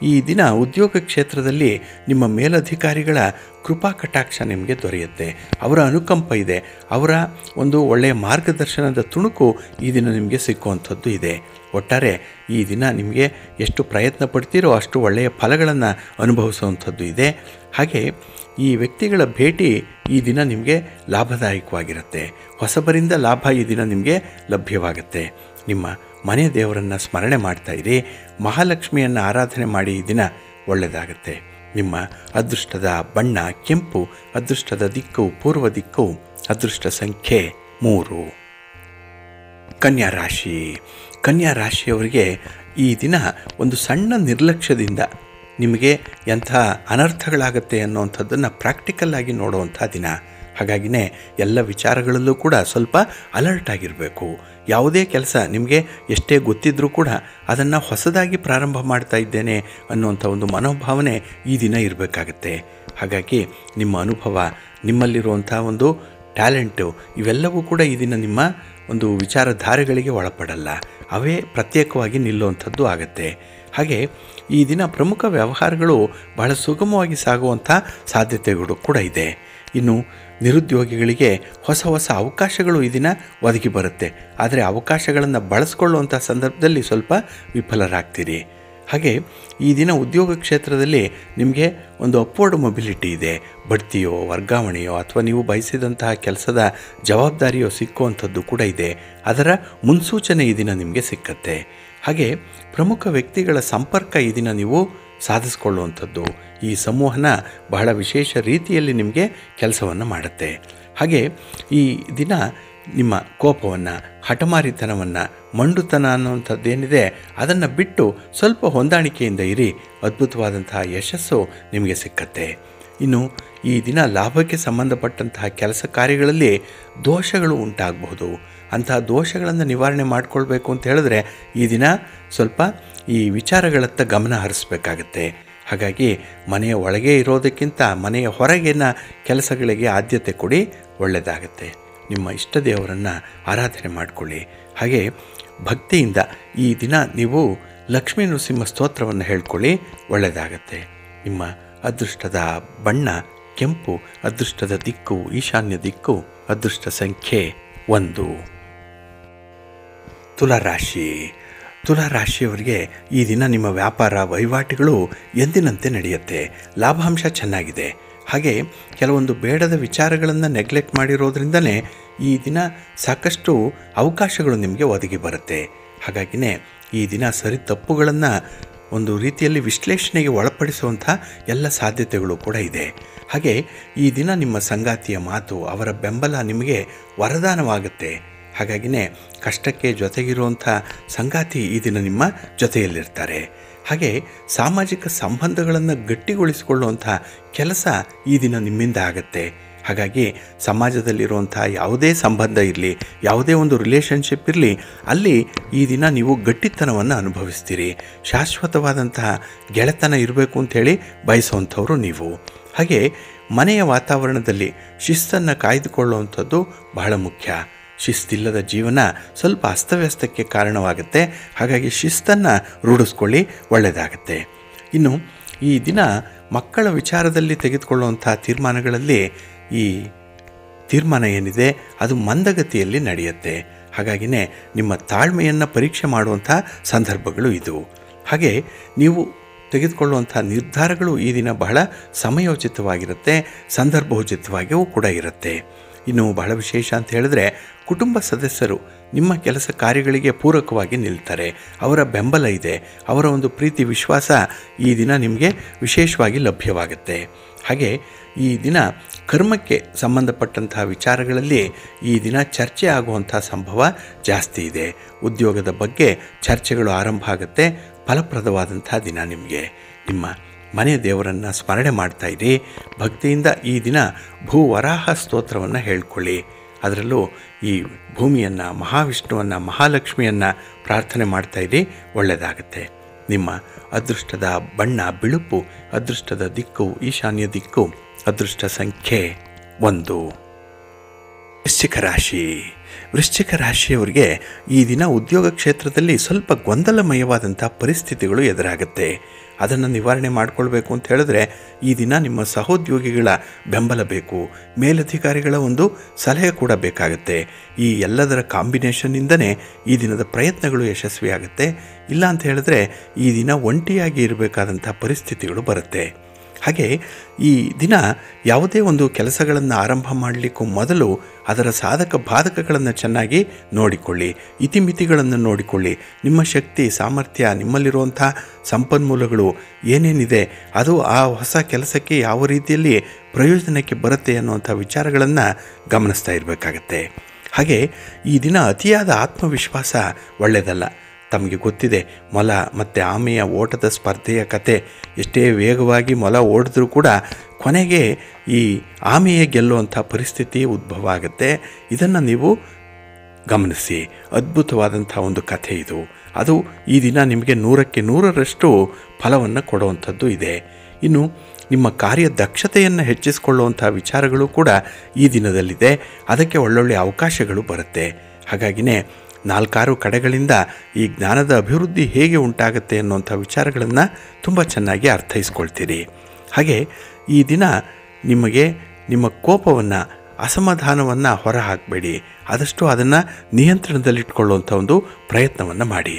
S2: ಈ ದಿನ ಉದ್ಯೋಗ ಕ್ಷೇತ್ರದಲ್ಲಿ ನಿಮ್ಮ ಮೇಲಧಿಕಾರಿಗಳ ಕೃಪಾ ಕಟಾಕ್ಷ ನಿಮಗೆ ದೊರೆಯುತ್ತೆ. ಅವರ ಅನುಕಂಪ ಇದೆ, ಅವರ ಒಂದು ಒಳ್ಳೆಯ ಮಾರ್ಗದರ್ಶನದ ತುಣುಕು ಈ ದಿನ ನಿಮಗೆ ಸಿಕ್ಕುವಂಥದ್ದು ಇದೆ. ಒಟ್ಟಾರೆ ಈ ದಿನ ನಿಮಗೆ ಎಷ್ಟು ಪ್ರಯತ್ನ ಪಡ್ತೀರೋ ಅಷ್ಟು ಒಳ್ಳೆಯ ಫಲಗಳನ್ನು ಅನುಭವಿಸುವಂಥದ್ದು ಇದೆ. ಹಾಗೆ ಈ ವ್ಯಕ್ತಿಗಳ ಭೇಟಿ ಈ ದಿನ ನಿಮಗೆ ಲಾಭದಾಯಕವಾಗಿರುತ್ತೆ. ಹೊಸಬರಿಂದ ಲಾಭ ಈ ದಿನ ನಿಮಗೆ ಲಭ್ಯವಾಗುತ್ತೆ. ನಿಮ್ಮ ಮನೆ ದೇವರನ್ನು ಸ್ಮರಣೆ ಮಾಡ್ತಾಯಿರಿ. ಮಹಾಲಕ್ಷ್ಮಿಯನ್ನು ಆರಾಧನೆ ಮಾಡಿ ಈ ದಿನ ಒಳ್ಳೆಯದಾಗುತ್ತೆ. ನಿಮ್ಮ ಅದೃಷ್ಟದ ಬಣ್ಣ ಕೆಂಪು, ಅದೃಷ್ಟದ ದಿಕ್ಕು ಪೂರ್ವ ದಿಕ್ಕು, ಅದೃಷ್ಟ ಸಂಖ್ಯೆ 3. ಕನ್ಯಾ ರಾಶಿ. ಕನ್ಯಾ ರಾಶಿಯವರಿಗೆ ಈ ದಿನ ಒಂದು ಸಣ್ಣ ನಿರ್ಲಕ್ಷ್ಯದಿಂದ ನಿಮಗೆ ಎಂಥ ಅನರ್ಥಗಳಾಗುತ್ತೆ ಅನ್ನೋವಂಥದ್ದನ್ನು ಪ್ರಾಕ್ಟಿಕಲ್ ಆಗಿ ನೋಡುವಂಥ ದಿನ. ಹಾಗಾಗಿನೇ ಎಲ್ಲ ವಿಚಾರಗಳಲ್ಲೂ ಕೂಡ ಸ್ವಲ್ಪ ಅಲರ್ಟ್ ಆಗಿರಬೇಕು. ಯಾವುದೇ ಕೆಲಸ ನಿಮಗೆ ಎಷ್ಟೇ ಗೊತ್ತಿದ್ದರೂ ಕೂಡ ಅದನ್ನು ಹೊಸದಾಗಿ ಪ್ರಾರಂಭ ಮಾಡ್ತಾ ಇದ್ದೇನೆ ಅನ್ನುವಂಥ ಒಂದು ಮನೋಭಾವನೆ ಈ ದಿನ ಇರಬೇಕಾಗತ್ತೆ. ಹಾಗಾಗಿ ನಿಮ್ಮ ಅನುಭವ, ನಿಮ್ಮಲ್ಲಿರುವಂಥ ಒಂದು ಟ್ಯಾಲೆಂಟು ಇವೆಲ್ಲವೂ ಕೂಡ ಈ ದಿನ ನಿಮ್ಮ ಒಂದು ವಿಚಾರಧಾರೆಗಳಿಗೆ ಒಳಪಡಲ್ಲ, ಅವೇ ಪ್ರತ್ಯೇಕವಾಗಿ ನಿಲ್ಲುವಂಥದ್ದು ಆಗುತ್ತೆ. ಹಾಗೆ ಈ ದಿನ ಪ್ರಮುಖ ವ್ಯವಹಾರಗಳು ಬಹಳ ಸುಗಮವಾಗಿ ಸಾಗುವಂಥ ಸಾಧ್ಯತೆಗಳು ಕೂಡ ಇದೆ. ಇನ್ನು ನಿರುದ್ಯೋಗಿಗಳಿಗೆ ಹೊಸ ಹೊಸ ಅವಕಾಶಗಳು ಈ ದಿನ ಒದಗಿ ಬರುತ್ತೆ. ಆದರೆ ಅವಕಾಶಗಳನ್ನು ಬಳಸ್ಕೊಳ್ಳುವಂಥ ಸಂದರ್ಭದಲ್ಲಿ ಸ್ವಲ್ಪ ವಿಫಲರಾಗ್ತೀರಿ. ಹಾಗೆ ಈ ದಿನ ಉದ್ಯೋಗ ಕ್ಷೇತ್ರದಲ್ಲಿ ನಿಮಗೆ ಒಂದು ಅಪ್ವರ್ಡ್ ಮೊಬಿಲಿಟಿ ಇದೆ. ಬಡ್ತಿಯೋ ವರ್ಗಾವಣೆಯೋ ಅಥವಾ ನೀವು ಬಯಸಿದಂತಹ ಕೆಲಸದ ಜವಾಬ್ದಾರಿಯೋ ಸಿಕ್ಕುವಂಥದ್ದು ಕೂಡ ಇದೆ. ಅದರ ಮುನ್ಸೂಚನೆ ಈ ದಿನ ನಿಮಗೆ ಸಿಕ್ಕತ್ತೆ. ಹಾಗೆ ಪ್ರಮುಖ ವ್ಯಕ್ತಿಗಳ ಸಂಪರ್ಕ ಈ ದಿನ ನೀವು ಸಾಧಿಸ್ಕೊಳ್ಳುವಂಥದ್ದು, ಈ ಸಂವಹನ ಬಹಳ ವಿಶೇಷ ರೀತಿಯಲ್ಲಿ ನಿಮಗೆ ಕೆಲಸವನ್ನು ಮಾಡುತ್ತೆ. ಹಾಗೆ ಈ ದಿನ ನಿಮ್ಮ ಕೋಪವನ್ನು, ಹಠಮಾರಿತನವನ್ನು, ಮಂಡುತನ ಅನ್ನುವಂಥದ್ದೇನಿದೆ ಅದನ್ನು ಬಿಟ್ಟು ಸ್ವಲ್ಪ ಹೊಂದಾಣಿಕೆಯಿಂದ ಇರಿ. ಅದ್ಭುತವಾದಂತಹ ಯಶಸ್ಸು ನಿಮಗೆ ಸಿಕ್ಕತ್ತೆ. ಇನ್ನು ಈ ದಿನ ಲಾಭಕ್ಕೆ ಸಂಬಂಧಪಟ್ಟಂತಹ ಕೆಲಸ ಕಾರ್ಯಗಳಲ್ಲಿ ದೋಷಗಳು ಉಂಟಾಗಬಹುದು. ಅಂತಹ ದೋಷಗಳನ್ನು ನಿವಾರಣೆ ಮಾಡಿಕೊಳ್ಬೇಕು ಅಂತ ಹೇಳಿದ್ರೆ ಈ ದಿನ ಸ್ವಲ್ಪ ಈ ವಿಚಾರಗಳತ್ತ ಗಮನ ಹರಿಸಬೇಕಾಗತ್ತೆ. ಹಾಗಾಗಿ ಮನೆಯ ಒಳಗೆ ಇರೋದಕ್ಕಿಂತ ಮನೆಯ ಹೊರಗಿನ ಕೆಲಸಗಳಿಗೆ ಆದ್ಯತೆ ಕೊಡಿ, ಒಳ್ಳೆಯದಾಗತ್ತೆ. ನಿಮ್ಮ ಇಷ್ಟ ದೇವರನ್ನು ಆರಾಧನೆ ಮಾಡಿಕೊಳ್ಳಿ. ಹಾಗೆ ಭಕ್ತಿಯಿಂದ ಈ ದಿನ ನೀವು ಲಕ್ಷ್ಮೀ ನೃಸಿಂಹ ಸ್ತೋತ್ರವನ್ನು ಹೇಳ್ಕೊಳ್ಳಿ, ಒಳ್ಳೆಯದಾಗತ್ತೆ. ನಿಮ್ಮ ಅದೃಷ್ಟದ ಬಣ್ಣ ಕೆಂಪು, ಅದೃಷ್ಟದ ದಿಕ್ಕು ಈಶಾನ್ಯ ದಿಕ್ಕು, ಅದೃಷ್ಟ ಸಂಖ್ಯೆ 1. ತುಲಾರಾಶಿ. ತುಲಾರಾಶಿಯವರಿಗೆ ಈ ದಿನ ನಿಮ್ಮ ವ್ಯಾಪಾರ ವಹಿವಾಟುಗಳು ಎಂದಿನಂತೆ ನಡೆಯುತ್ತೆ. ಲಾಭಾಂಶ ಚೆನ್ನಾಗಿದೆ. ಹಾಗೆ ಕೆಲವೊಂದು ಬೇಡದ ವಿಚಾರಗಳನ್ನು ನೆಗ್ಲೆಕ್ಟ್ ಮಾಡಿರೋದ್ರಿಂದಲೇ ಈ ದಿನ ಸಾಕಷ್ಟು ಅವಕಾಶಗಳು ನಿಮಗೆ ಒದಗಿ ಬರುತ್ತೆ. ಹಾಗಾಗಿನೇ ಈ ದಿನ ಸರಿ ತಪ್ಪುಗಳನ್ನು ಒಂದು ರೀತಿಯಲ್ಲಿ ವಿಶ್ಲೇಷಣೆಗೆ ಒಳಪಡಿಸುವಂಥ ಎಲ್ಲ ಸಾಧ್ಯತೆಗಳು ಕೂಡ ಇದೆ. ಹಾಗೆ ಈ ದಿನ ನಿಮ್ಮ ಸಂಗಾತಿಯ ಮಾತು, ಅವರ ಬೆಂಬಲ ನಿಮಗೆ ವರದಾನವಾಗುತ್ತೆ. ಹಾಗಾಗಿನೇ ಕಷ್ಟಕ್ಕೆ ಜೊತೆಗಿರುವಂಥ ಸಂಗಾತಿ ಈ ದಿನ ನಿಮ್ಮ ಜೊತೆಯಲ್ಲಿರ್ತಾರೆ. ಹಾಗೆ ಸಾಮಾಜಿಕ ಸಂಬಂಧಗಳನ್ನು ಗಟ್ಟಿಗೊಳಿಸಿಕೊಳ್ಳುವಂಥ ಕೆಲಸ ಈ ದಿನ ನಿಮ್ಮಿಂದ ಆಗುತ್ತೆ. ಹಾಗಾಗಿ ಸಮಾಜದಲ್ಲಿರುವಂಥ ಯಾವುದೇ ಸಂಬಂಧ ಇರಲಿ, ಯಾವುದೇ ಒಂದು ರಿಲೇಷನ್ಶಿಪ್ ಇರಲಿ, ಅಲ್ಲಿ ಈ ದಿನ ನೀವು ಗಟ್ಟಿತನವನ್ನು ಅನುಭವಿಸ್ತೀರಿ. ಶಾಶ್ವತವಾದಂತಹ ಗೆಳೆತನ ಇರಬೇಕು ಅಂಥೇಳಿ ಬಯಸುವಂಥವ್ರು ನೀವು. ಹಾಗೆ ಮನೆಯ ವಾತಾವರಣದಲ್ಲಿ ಶಿಸ್ತನ್ನು ಕಾಯ್ದುಕೊಳ್ಳುವಂಥದ್ದು ಬಹಳ ಮುಖ್ಯ. ಶಿಸ್ತಿಲ್ಲದ ಜೀವನ ಸ್ವಲ್ಪ ಅಸ್ತವ್ಯಸ್ತಕ್ಕೆ ಕಾರಣವಾಗುತ್ತೆ. ಹಾಗಾಗಿ ಶಿಸ್ತನ್ನು ರೂಢಿಸ್ಕೊಳ್ಳಿ, ಒಳ್ಳೆಯದಾಗತ್ತೆ. ಇನ್ನು ಈ ದಿನ ಮಕ್ಕಳ ವಿಚಾರದಲ್ಲಿ ತೆಗೆದುಕೊಳ್ಳುವಂಥ ತೀರ್ಮಾನಗಳಲ್ಲಿ ಈ ತೀರ್ಮಾನ ಏನಿದೆ ಅದು ಮಂದಗತಿಯಲ್ಲಿ ನಡೆಯುತ್ತೆ. ಹಾಗಾಗಿನೇ ನಿಮ್ಮ ತಾಳ್ಮೆಯನ್ನು ಪರೀಕ್ಷೆ ಮಾಡುವಂಥ ಸಂದರ್ಭಗಳು ಇದು. ಹಾಗೆ ನೀವು ತೆಗೆದುಕೊಳ್ಳುವಂಥ ನಿರ್ಧಾರಗಳು ಈ ದಿನ ಬಹಳ ಸಮಯೋಚಿತವಾಗಿರುತ್ತೆ, ಸಂದರ್ಭೋಚಿತವಾಗಿಯೂ ಕೂಡ ಇರುತ್ತೆ. ಇನ್ನು ಬಹಳ ವಿಶೇಷ ಅಂತ ಹೇಳಿದ್ರೆ ಕುಟುಂಬ ಸದಸ್ಯರು ನಿಮ್ಮ ಕೆಲಸ ಕಾರ್ಯಗಳಿಗೆ ಪೂರಕವಾಗಿ ನಿಲ್ತಾರೆ. ಅವರ ಬೆಂಬಲ ಇದೆ, ಅವರ ಒಂದು ಪ್ರೀತಿ ವಿಶ್ವಾಸ ಈ ದಿನ ನಿಮಗೆ ವಿಶೇಷವಾಗಿ ಲಭ್ಯವಾಗುತ್ತೆ. ಹಾಗೆ ಈ ದಿನ ಕರ್ಮಕ್ಕೆ ಸಂಬಂಧಪಟ್ಟಂತಹ ವಿಚಾರಗಳಲ್ಲಿ ಈ ದಿನ ಚರ್ಚೆ ಆಗುವಂಥ ಸಂಭವ ಜಾಸ್ತಿ ಇದೆ. ಉದ್ಯೋಗದ ಬಗ್ಗೆ ಚರ್ಚೆಗಳು ಆರಂಭ ಆಗುತ್ತೆ. ಫಲಪ್ರದವಾದಂಥ ದಿನ ನಿಮಗೆ. ನಿಮ್ಮ ಮನೆ ದೇವರನ್ನು ಸ್ಮರಣೆ ಮಾಡ್ತಾಯಿರಿ. ಭಕ್ತಿಯಿಂದ ಈ ದಿನ ಭೂವರಾಹ ಸ್ತೋತ್ರವನ್ನು ಹೇಳ್ಕೊಳ್ಳಿ. ಅದರಲ್ಲೂ ಈ ಭೂಮಿಯನ್ನು, ಮಹಾವಿಷ್ಣುವನ್ನು, ಮಹಾಲಕ್ಷ್ಮಿಯನ್ನು ಪ್ರಾರ್ಥನೆ ಮಾಡ್ತಾಯಿರಿ. ಒಳ್ಳೆಯದಾಗುತ್ತೆ. ನಿಮ್ಮ ಅದೃಷ್ಟದ ಬಣ್ಣ ಬಿಳುಪು, ಅದೃಷ್ಟದ ದಿಕ್ಕು ಈಶಾನ್ಯ ದಿಕ್ಕು, ಅದೃಷ್ಟ ಸಂಖ್ಯೆ 1. ವೃಶ್ಚಿಕ ರಾಶಿಯವರಿಗೆ ಈ ದಿನ ಉದ್ಯೋಗ ಕ್ಷೇತ್ರದಲ್ಲಿ ಸ್ವಲ್ಪ ಗೊಂದಲಮಯವಾದಂಥ ಪರಿಸ್ಥಿತಿಗಳು ಎದುರಾಗುತ್ತೆ. ಅದನ್ನು ನಿವಾರಣೆ ಮಾಡಿಕೊಳ್ಬೇಕು ಅಂತ ಹೇಳಿದ್ರೆ ಈ ದಿನ ನಿಮ್ಮ ಸಹೋದ್ಯೋಗಿಗಳ ಬೆಂಬಲ ಬೇಕು, ಮೇಲಧಿಕಾರಿಗಳ ಒಂದು ಸಲಹೆ ಕೂಡ ಬೇಕಾಗುತ್ತೆ. ಈ ಎಲ್ಲದರ ಕಾಂಬಿನೇಷನ್ನಿಂದನೇ ಈ ದಿನದ ಪ್ರಯತ್ನಗಳು ಯಶಸ್ವಿಯಾಗುತ್ತೆ. ಇಲ್ಲ ಅಂತ ಹೇಳಿದ್ರೆ ಈ ದಿನ ಒಂಟಿಯಾಗಿ ಇರಬೇಕಾದಂಥ ಪರಿಸ್ಥಿತಿಗಳು ಬರುತ್ತೆ. ಹಾಗೆ ಈ ದಿನ ಯಾವುದೇ ಒಂದು ಕೆಲಸಗಳನ್ನು ಆರಂಭ ಮಾಡಲಿಕ್ಕೂ ಮೊದಲು ಅದರ ಸಾಧಕ ಬಾಧಕಗಳನ್ನು ಚೆನ್ನಾಗಿ ನೋಡಿಕೊಳ್ಳಿ, ಇತಿಮಿತಿಗಳನ್ನು ನೋಡಿಕೊಳ್ಳಿ. ನಿಮ್ಮ ಶಕ್ತಿ ಸಾಮರ್ಥ್ಯ, ನಿಮ್ಮಲ್ಲಿರುವಂಥ ಸಂಪನ್ಮೂಲಗಳು ಏನೇನಿದೆ ಅದು ಆ ಹೊಸ ಕೆಲಸಕ್ಕೆ ಯಾವ ರೀತಿಯಲ್ಲಿ ಪ್ರಯೋಜನಕ್ಕೆ ಬರುತ್ತೆ ಅನ್ನುವಂಥ ವಿಚಾರಗಳನ್ನು ಗಮನಿಸ್ತಾ ಇರಬೇಕಾಗತ್ತೆ. ಹಾಗೆ ಈ ದಿನ ಅತಿಯಾದ ಆತ್ಮವಿಶ್ವಾಸ ಒಳ್ಳೆಯದಲ್ಲ. ತಮಗೆ ಗೊತ್ತಿದೆ, ಮೊಲ ಮತ್ತು ಆಮೆಯ ಓಟದ ಸ್ಪರ್ಧೆಯ ಕತೆ. ಎಷ್ಟೇ ವೇಗವಾಗಿ ಮೊಲ ಓಡಿದ್ರೂ ಕೂಡ ಕೊನೆಗೆ ಈ ಆಮೆಯೇ ಗೆಲ್ಲುವಂಥ ಪರಿಸ್ಥಿತಿ ಉದ್ಭವ ಆಗುತ್ತೆ. ಇದನ್ನು ನೀವು ಗಮನಿಸಿ. ಅದ್ಭುತವಾದಂಥ ಒಂದು ಕಥೆ ಇದು. ಅದು ಈ ದಿನ ನಿಮಗೆ 100ಕ್ಕೆ 100ರಷ್ಟು ಫಲವನ್ನು ಕೊಡುವಂಥದ್ದು ಇದೆ. ಇನ್ನು ನಿಮ್ಮ ಕಾರ್ಯದಕ್ಷತೆಯನ್ನು ಹೆಚ್ಚಿಸಿಕೊಳ್ಳುವಂಥ ವಿಚಾರಗಳು ಕೂಡ ಈ ದಿನದಲ್ಲಿದೆ. ಅದಕ್ಕೆ ಒಳ್ಳೊಳ್ಳೆ ಅವಕಾಶಗಳು ಬರುತ್ತೆ. ಹಾಗಾಗಿನೇ 4-6 ಕಡೆಗಳಿಂದ ಈ ಜ್ಞಾನದ ಅಭಿವೃದ್ಧಿ ಹೇಗೆ ಉಂಟಾಗುತ್ತೆ ಅನ್ನುವಂಥ ವಿಚಾರಗಳನ್ನು ತುಂಬ ಚೆನ್ನಾಗಿ ಅರ್ಥೈಸ್ಕೊಳ್ತೀರಿ. ಹಾಗೆ ಈ ದಿನ ನಿಮಗೆ ನಿಮ್ಮ ಕೋಪವನ್ನು, ಅಸಮಾಧಾನವನ್ನು ಹೊರ ಹಾಕಬೇಡಿ. ಆದಷ್ಟು ಅದನ್ನು ನಿಯಂತ್ರಣದಲ್ಲಿಟ್ಕೊಳ್ಳುವಂಥ ಒಂದು ಪ್ರಯತ್ನವನ್ನು ಮಾಡಿ.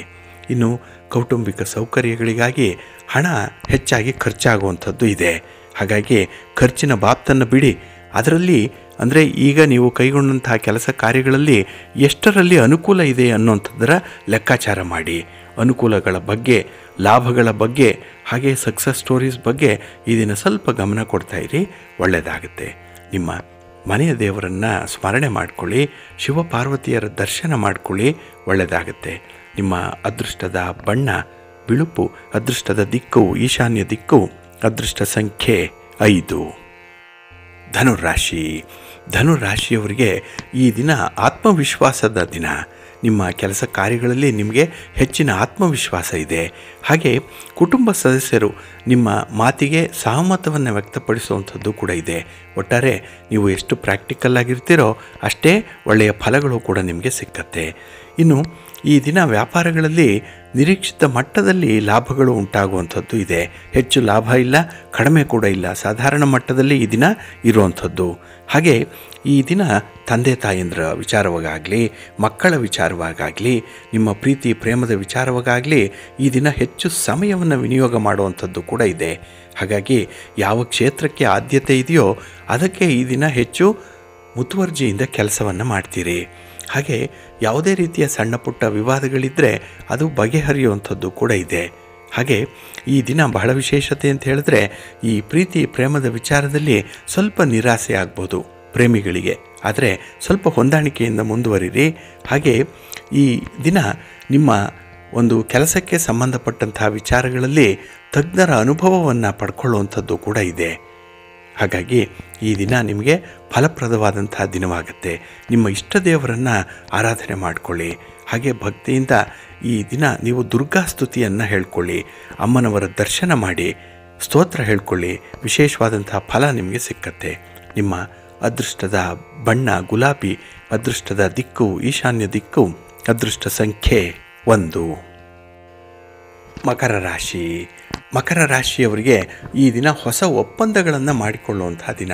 S2: ಇನ್ನು ಕೌಟುಂಬಿಕ ಸೌಕರ್ಯಗಳಿಗಾಗಿ ಹಣ ಹೆಚ್ಚಾಗಿ ಖರ್ಚಾಗುವಂಥದ್ದು ಇದೆ. ಹಾಗಾಗಿ ಖರ್ಚಿನ ಬಾಬ್ತನ್ನು ಬಿಡಿ. ಅದರಲ್ಲಿ ಅಂದರೆ ಈಗ ನೀವು ಕೈಗೊಂಡಂತಹ ಕೆಲಸ ಕಾರ್ಯಗಳಲ್ಲಿ ಎಷ್ಟರಲ್ಲಿ ಅನುಕೂಲ ಇದೆ ಅನ್ನೋಂಥದ್ದರ ಲೆಕ್ಕಾಚಾರ ಮಾಡಿ. ಅನುಕೂಲಗಳ ಬಗ್ಗೆ, ಲಾಭಗಳ ಬಗ್ಗೆ, ಹಾಗೆ ಸಕ್ಸಸ್ ಸ್ಟೋರೀಸ್ ಬಗ್ಗೆ ಈ ದಿನ ಸ್ವಲ್ಪ ಗಮನ ಕೊಡ್ತಾಯಿರಿ. ಒಳ್ಳೆಯದಾಗುತ್ತೆ. ನಿಮ್ಮ ಮನೆಯ ದೇವರನ್ನು ಸ್ಮರಣೆ ಮಾಡಿಕೊಳ್ಳಿ, ಶಿವಪಾರ್ವತಿಯರ ದರ್ಶನ ಮಾಡಿಕೊಳ್ಳಿ. ಒಳ್ಳೆಯದಾಗುತ್ತೆ. ನಿಮ್ಮ ಅದೃಷ್ಟದ ಬಣ್ಣ ಬಿಳುಪು, ಅದೃಷ್ಟದ ದಿಕ್ಕು ಈಶಾನ್ಯ ದಿಕ್ಕು, ಅದೃಷ್ಟ ಸಂಖ್ಯೆ 5. ಧನುರಾಶಿಯವರಿಗೆ ಈ ದಿನ ಆತ್ಮವಿಶ್ವಾಸದ ದಿನ. ನಿಮ್ಮ ಕೆಲಸ ಕಾರ್ಯಗಳಲ್ಲಿ ನಿಮಗೆ ಹೆಚ್ಚಿನ ಆತ್ಮವಿಶ್ವಾಸ ಇದೆ. ಹಾಗೆ ಕುಟುಂಬ ಸದಸ್ಯರು ನಿಮ್ಮ ಮಾತಿಗೆ ಸಹಮತವನ್ನು ವ್ಯಕ್ತಪಡಿಸುವಂಥದ್ದು ಕೂಡ ಇದೆ. ಒಟ್ಟಾರೆ ನೀವು ಎಷ್ಟು ಪ್ರಾಕ್ಟಿಕಲ್ ಆಗಿರ್ತೀರೋ ಅಷ್ಟೇ ಒಳ್ಳೆಯ ಫಲಗಳು ಕೂಡ ನಿಮಗೆ ಸಿಕ್ಕತ್ತೆ. ಇನ್ನು ಈ ದಿನ ವ್ಯಾಪಾರಗಳಲ್ಲಿ ನಿರೀಕ್ಷಿತ ಮಟ್ಟದಲ್ಲಿ ಲಾಭಗಳು ಉಂಟಾಗುವಂಥದ್ದು ಇದೆ. ಹೆಚ್ಚು ಲಾಭ ಇಲ್ಲ, ಕಡಿಮೆ ಕೂಡ ಇಲ್ಲ, ಸಾಧಾರಣ ಮಟ್ಟದಲ್ಲಿ ಈ ದಿನ ಇರುವಂಥದ್ದು. ಹಾಗೆ ಈ ದಿನ ತಂದೆ ತಾಯಂದ್ರ ವಿಚಾರವಾಗಲಿ, ಮಕ್ಕಳ ವಿಚಾರವಾಗಲಿ, ನಿಮ್ಮ ಪ್ರೀತಿ ಪ್ರೇಮದ ವಿಚಾರವಾಗಲಿ ಈ ದಿನ ಹೆಚ್ಚು ಸಮಯವನ್ನು ವಿನಿಯೋಗ ಮಾಡುವಂಥದ್ದು ಕೂಡ ಇದೆ. ಹಾಗಾಗಿ ಯಾವ ಕ್ಷೇತ್ರಕ್ಕೆ ಆದ್ಯತೆ ಇದೆಯೋ ಅದಕ್ಕೆ ಈ ದಿನ ಹೆಚ್ಚು ಮುತುವರ್ಜಿಯಿಂದ ಕೆಲಸವನ್ನು ಮಾಡ್ತೀರಿ. ಹಾಗೆ ಯಾವುದೇ ರೀತಿಯ ಸಣ್ಣ ಪುಟ್ಟ ವಿವಾದಗಳಿದ್ದರೆ ಅದು ಬಗೆಹರಿಯುವಂಥದ್ದು ಕೂಡ ಇದೆ. ಹಾಗೆ ಈ ದಿನ ಬಹಳ ವಿಶೇಷತೆ ಅಂತ ಹೇಳಿದ್ರೆ ಈ ಪ್ರೀತಿ ಪ್ರೇಮದ ವಿಚಾರದಲ್ಲಿ ಸ್ವಲ್ಪ ನಿರಾಸೆ ಆಗ್ಬೋದು ಪ್ರೇಮಿಗಳಿಗೆ. ಆದರೆ ಸ್ವಲ್ಪ ಹೊಂದಾಣಿಕೆಯಿಂದ ಮುಂದುವರಿರಿ. ಹಾಗೆ ಈ ದಿನ ನಿಮ್ಮ ಒಂದು ಕೆಲಸಕ್ಕೆ ಸಂಬಂಧಪಟ್ಟಂತಹ ವಿಚಾರಗಳಲ್ಲಿ ತಜ್ಞರ ಅನುಭವವನ್ನು ಪಡ್ಕೊಳ್ಳುವಂಥದ್ದು ಕೂಡ ಇದೆ. ಹಾಗಾಗಿ ಈ ದಿನ ನಿಮಗೆ ಫಲಪ್ರದವಾದಂಥ ದಿನವಾಗುತ್ತೆ. ನಿಮ್ಮ ಇಷ್ಟ ದೇವರನ್ನು ಆರಾಧನೆ ಮಾಡಿಕೊಳ್ಳಿ. ಹಾಗೆ ಭಕ್ತಿಯಿಂದ ಈ ದಿನ ನೀವು ದುರ್ಗಾ ಸ್ತುತಿಯನ್ನು ಹೇಳ್ಕೊಳ್ಳಿ, ಅಮ್ಮನವರ ದರ್ಶನ ಮಾಡಿ, ಸ್ತೋತ್ರ ಹೇಳ್ಕೊಳ್ಳಿ. ವಿಶೇಷವಾದಂಥ ಫಲ ನಿಮಗೆ ಸಿಕ್ಕತ್ತೆ. ನಿಮ್ಮ ಅದೃಷ್ಟದ ಬಣ್ಣ ಗುಲಾಬಿ, ಅದೃಷ್ಟದ ದಿಕ್ಕು ಈಶಾನ್ಯ ದಿಕ್ಕು, ಅದೃಷ್ಟ ಸಂಖ್ಯೆ 1. ಮಕರ ರಾಶಿಯವರಿಗೆ ಈ ದಿನ ಹೊಸ ಒಪ್ಪಂದಗಳನ್ನು ಮಾಡಿಕೊಳ್ಳುವಂಥ ದಿನ.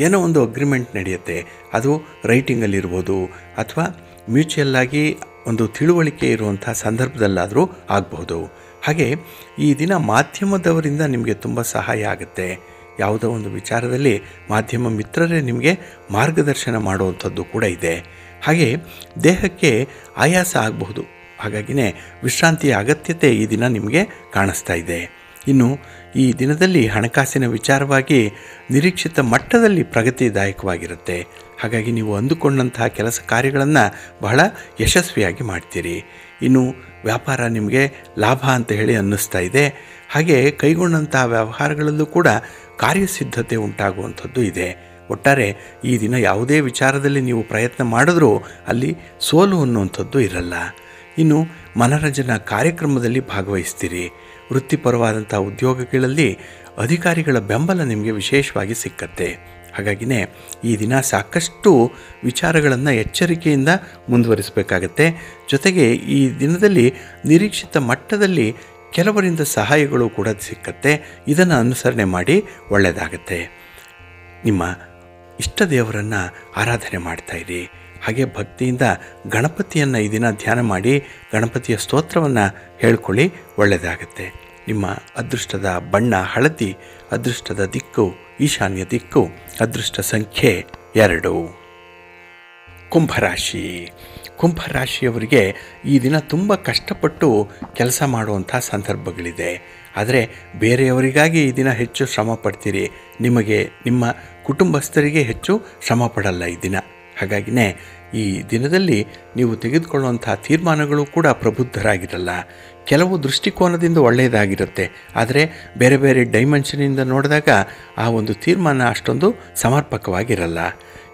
S2: ಏನೋ ಒಂದು ಅಗ್ರಿಮೆಂಟ್ ನಡೆಯುತ್ತೆ. ಅದು ರೈಟಿಂಗಲ್ಲಿರ್ಬೋದು ಅಥವಾ ಮ್ಯೂಚುವಲ್ಲಾಗಿ ಒಂದು ತಿಳುವಳಿಕೆ ಇರುವಂಥ ಸಂದರ್ಭದಲ್ಲಾದರೂ ಆಗಬಹುದು. ಹಾಗೆ ಈ ದಿನ ಮಾಧ್ಯಮದವರಿಂದ ನಿಮಗೆ ತುಂಬ ಸಹಾಯ ಆಗುತ್ತೆ. ಯಾವುದೋ ಒಂದು ವಿಚಾರದಲ್ಲಿ ಮಾಧ್ಯಮ ಮಿತ್ರರೇ ನಿಮಗೆ ಮಾರ್ಗದರ್ಶನ ಮಾಡುವಂಥದ್ದು ಕೂಡ ಇದೆ. ಹಾಗೆ ದೇಹಕ್ಕೆ ಆಯಾಸ ಆಗಬಹುದು. ಹಾಗಾಗಿಯೇ ವಿಶ್ರಾಂತಿಯ ಅಗತ್ಯತೆ ಈ ದಿನ ನಿಮಗೆ ಕಾಣಿಸ್ತಾ ಇದೆ. ಇನ್ನು ಈ ದಿನದಲ್ಲಿ ಹಣಕಾಸಿನ ವಿಚಾರವಾಗಿ ನಿರೀಕ್ಷಿತ ಮಟ್ಟದಲ್ಲಿ ಪ್ರಗತಿದಾಯಕವಾಗಿರುತ್ತೆ. ಹಾಗಾಗಿ ನೀವು ಅಂದುಕೊಂಡಂತಹ ಕೆಲಸ ಕಾರ್ಯಗಳನ್ನು ಬಹಳ ಯಶಸ್ವಿಯಾಗಿ ಮಾಡ್ತೀರಿ. ಇನ್ನು ವ್ಯಾಪಾರ ನಿಮಗೆ ಲಾಭ ಅಂತ ಹೇಳಿ ಅನ್ನಿಸ್ತಾ ಇದೆ. ಹಾಗೆ ಕೈಗೊಂಡಂತಹ ವ್ಯವಹಾರಗಳಲ್ಲೂ ಕೂಡ ಕಾರ್ಯಸಿದ್ಧತೆ ಉಂಟಾಗುವಂಥದ್ದು ಇದೆ. ಒಟ್ಟಾರೆ ಈ ದಿನ ಯಾವುದೇ ವಿಚಾರದಲ್ಲಿ ನೀವು ಪ್ರಯತ್ನ ಮಾಡಿದ್ರೂ ಅಲ್ಲಿ ಸೋಲು ಅನ್ನುವಂಥದ್ದು ಇರಲ್ಲ. ಇನ್ನು ಮನರಂಜನಾ ಕಾರ್ಯಕ್ರಮದಲ್ಲಿ ಭಾಗವಹಿಸ್ತೀರಿ. ವೃತ್ತಿಪರವಾದಂಥ ಉದ್ಯೋಗಗಳಲ್ಲಿ ಅಧಿಕಾರಿಗಳ ಬೆಂಬಲ ನಿಮಗೆ ವಿಶೇಷವಾಗಿ ಸಿಕ್ಕತ್ತೆ. ಹಾಗಾಗಿಯೇ ಈ ದಿನ ಸಾಕಷ್ಟು ವಿಚಾರಗಳನ್ನು ಎಚ್ಚರಿಕೆಯಿಂದ ಮುಂದುವರಿಸಬೇಕಾಗತ್ತೆ. ಜೊತೆಗೆ ಈ ದಿನದಲ್ಲಿ ನಿರೀಕ್ಷಿತ ಮಟ್ಟದಲ್ಲಿ ಕೆಲವರಿಂದ ಸಹಾಯಗಳು ಕೂಡ ಸಿಕ್ಕತ್ತೆ. ಇದನ್ನು ಅನುಸರಣೆ ಮಾಡಿ ಒಳ್ಳೆಯದಾಗತ್ತೆ. ನಿಮ್ಮ ಇಷ್ಟ ದೇವರನ್ನು ಆರಾಧನೆ ಮಾಡ್ತಾಯಿರಿ. ಹಾಗೆ ಭಕ್ತಿಯಿಂದ ಗಣಪತಿಯನ್ನು ಈ ದಿನ ಧ್ಯಾನ ಮಾಡಿ ಗಣಪತಿಯ ಸ್ತೋತ್ರವನ್ನು ಹೇಳ್ಕೊಳ್ಳಿ, ಒಳ್ಳೆಯದಾಗತ್ತೆ. ನಿಮ್ಮ ಅದೃಷ್ಟದ ಬಣ್ಣ ಹಳದಿ, ಅದೃಷ್ಟದ ದಿಕ್ಕು ಈಶಾನ್ಯ ದಿಕ್ಕು, ಅದೃಷ್ಟ ಸಂಖ್ಯೆ 2. ಕುಂಭರಾಶಿ. ಕುಂಭರಾಶಿಯವರಿಗೆ ಈ ದಿನ ತುಂಬ ಕಷ್ಟಪಟ್ಟು ಕೆಲಸ ಮಾಡುವಂಥ ಸಂದರ್ಭಗಳಿದೆ. ಆದರೆ ಬೇರೆಯವರಿಗಾಗಿ ಈ ದಿನ ಹೆಚ್ಚು ಶ್ರಮ ಪಡ್ತೀರಿ. ನಿಮಗೆ ನಿಮ್ಮ ಕುಟುಂಬಸ್ಥರಿಗೆ ಹೆಚ್ಚು ಶ್ರಮ ಪಡಲ್ಲ ಈ ದಿನ. ಹಾಗಾಗಿಯೇ ಈ ದಿನದಲ್ಲಿ ನೀವು ತೆಗೆದುಕೊಳ್ಳುವಂಥ ತೀರ್ಮಾನಗಳು ಕೂಡ ಪ್ರಬುದ್ಧರಾಗಿರಲ್ಲ. ಕೆಲವು ದೃಷ್ಟಿಕೋನದಿಂದ ಒಳ್ಳೆಯದಾಗಿರುತ್ತೆ, ಆದರೆ ಬೇರೆ ಬೇರೆ ಡೈಮೆನ್ಷನಿಂದ ನೋಡಿದಾಗ ಆ ಒಂದು ತೀರ್ಮಾನ ಅಷ್ಟೊಂದು ಸಮರ್ಪಕವಾಗಿರಲ್ಲ.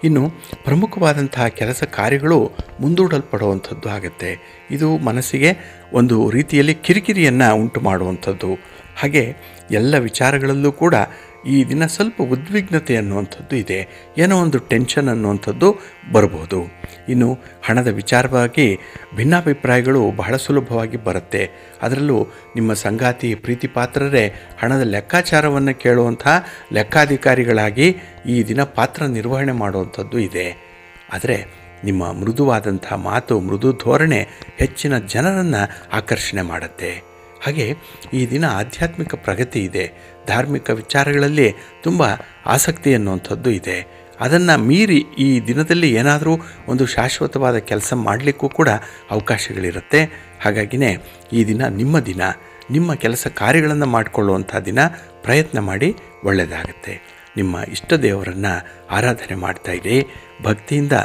S2: ಇನ್ನು ಪ್ರಮುಖವಾದಂತಹ ಕೆಲಸ ಕಾರ್ಯಗಳು ಮುಂದೂಡಲ್ಪಡುವಂಥದ್ದು ಆಗುತ್ತೆ. ಇದು ಮನಸ್ಸಿಗೆ ಒಂದು ರೀತಿಯಲ್ಲಿ ಕಿರಿಕಿರಿಯನ್ನು ಉಂಟು ಮಾಡುವಂಥದ್ದು. ಹಾಗೆ ಎಲ್ಲ ವಿಚಾರಗಳಲ್ಲೂ ಕೂಡ ಈ ದಿನ ಸ್ವಲ್ಪ ಉದ್ವಿಗ್ನತೆ ಅನ್ನುವಂಥದ್ದು ಇದೆ. ಏನೋ ಒಂದು ಟೆನ್ಷನ್ ಅನ್ನುವಂಥದ್ದು ಬರಬಹುದು. ಇನ್ನು ಹಣದ ವಿಚಾರವಾಗಿ ಭಿನ್ನಾಭಿಪ್ರಾಯಗಳು ಬಹಳ ಸುಲಭವಾಗಿ ಬರುತ್ತೆ. ಅದರಲ್ಲೂ ನಿಮ್ಮ ಸಂಗಾತಿ ಪ್ರೀತಿ ಪಾತ್ರರೇ ಹಣದ ಲೆಕ್ಕಾಚಾರವನ್ನು ಕೇಳುವಂಥ ಲೆಕ್ಕಾಧಿಕಾರಿಗಳಾಗಿ ಈ ದಿನ ಪಾತ್ರ ನಿರ್ವಹಣೆ ಮಾಡುವಂಥದ್ದು ಇದೆ. ಆದರೆ ನಿಮ್ಮ ಮೃದುವಾದಂಥ ಮಾತು, ಮೃದು ಧೋರಣೆ ಹೆಚ್ಚಿನ ಜನರನ್ನು ಆಕರ್ಷಣೆ ಮಾಡುತ್ತೆ. ಹಾಗೆ ಈ ದಿನ ಆಧ್ಯಾತ್ಮಿಕ ಪ್ರಗತಿ ಇದೆ. ಧಾರ್ಮಿಕ ವಿಚಾರಗಳಲ್ಲಿ ತುಂಬ ಆಸಕ್ತಿ ಅನ್ನುವಂಥದ್ದು ಇದೆ. ಅದನ್ನು ಮೀರಿ ಈ ದಿನದಲ್ಲಿ ಏನಾದರೂ ಒಂದು ಶಾಶ್ವತವಾದ ಕೆಲಸ ಮಾಡಲಿಕ್ಕೂ ಕೂಡ ಅವಕಾಶಗಳಿರುತ್ತೆ. ಹಾಗಾಗಿಯೇ ಈ ದಿನ ನಿಮ್ಮ ಕೆಲಸ ಕಾರ್ಯಗಳನ್ನು ಮಾಡಿಕೊಳ್ಳುವಂಥ ದಿನ. ಪ್ರಯತ್ನ ಮಾಡಿ, ಒಳ್ಳೆಯದಾಗುತ್ತೆ. ನಿಮ್ಮ ಇಷ್ಟ ದೇವರನ್ನು ಆರಾಧನೆ ಮಾಡ್ತಾಯಿರಿ. ಭಕ್ತಿಯಿಂದ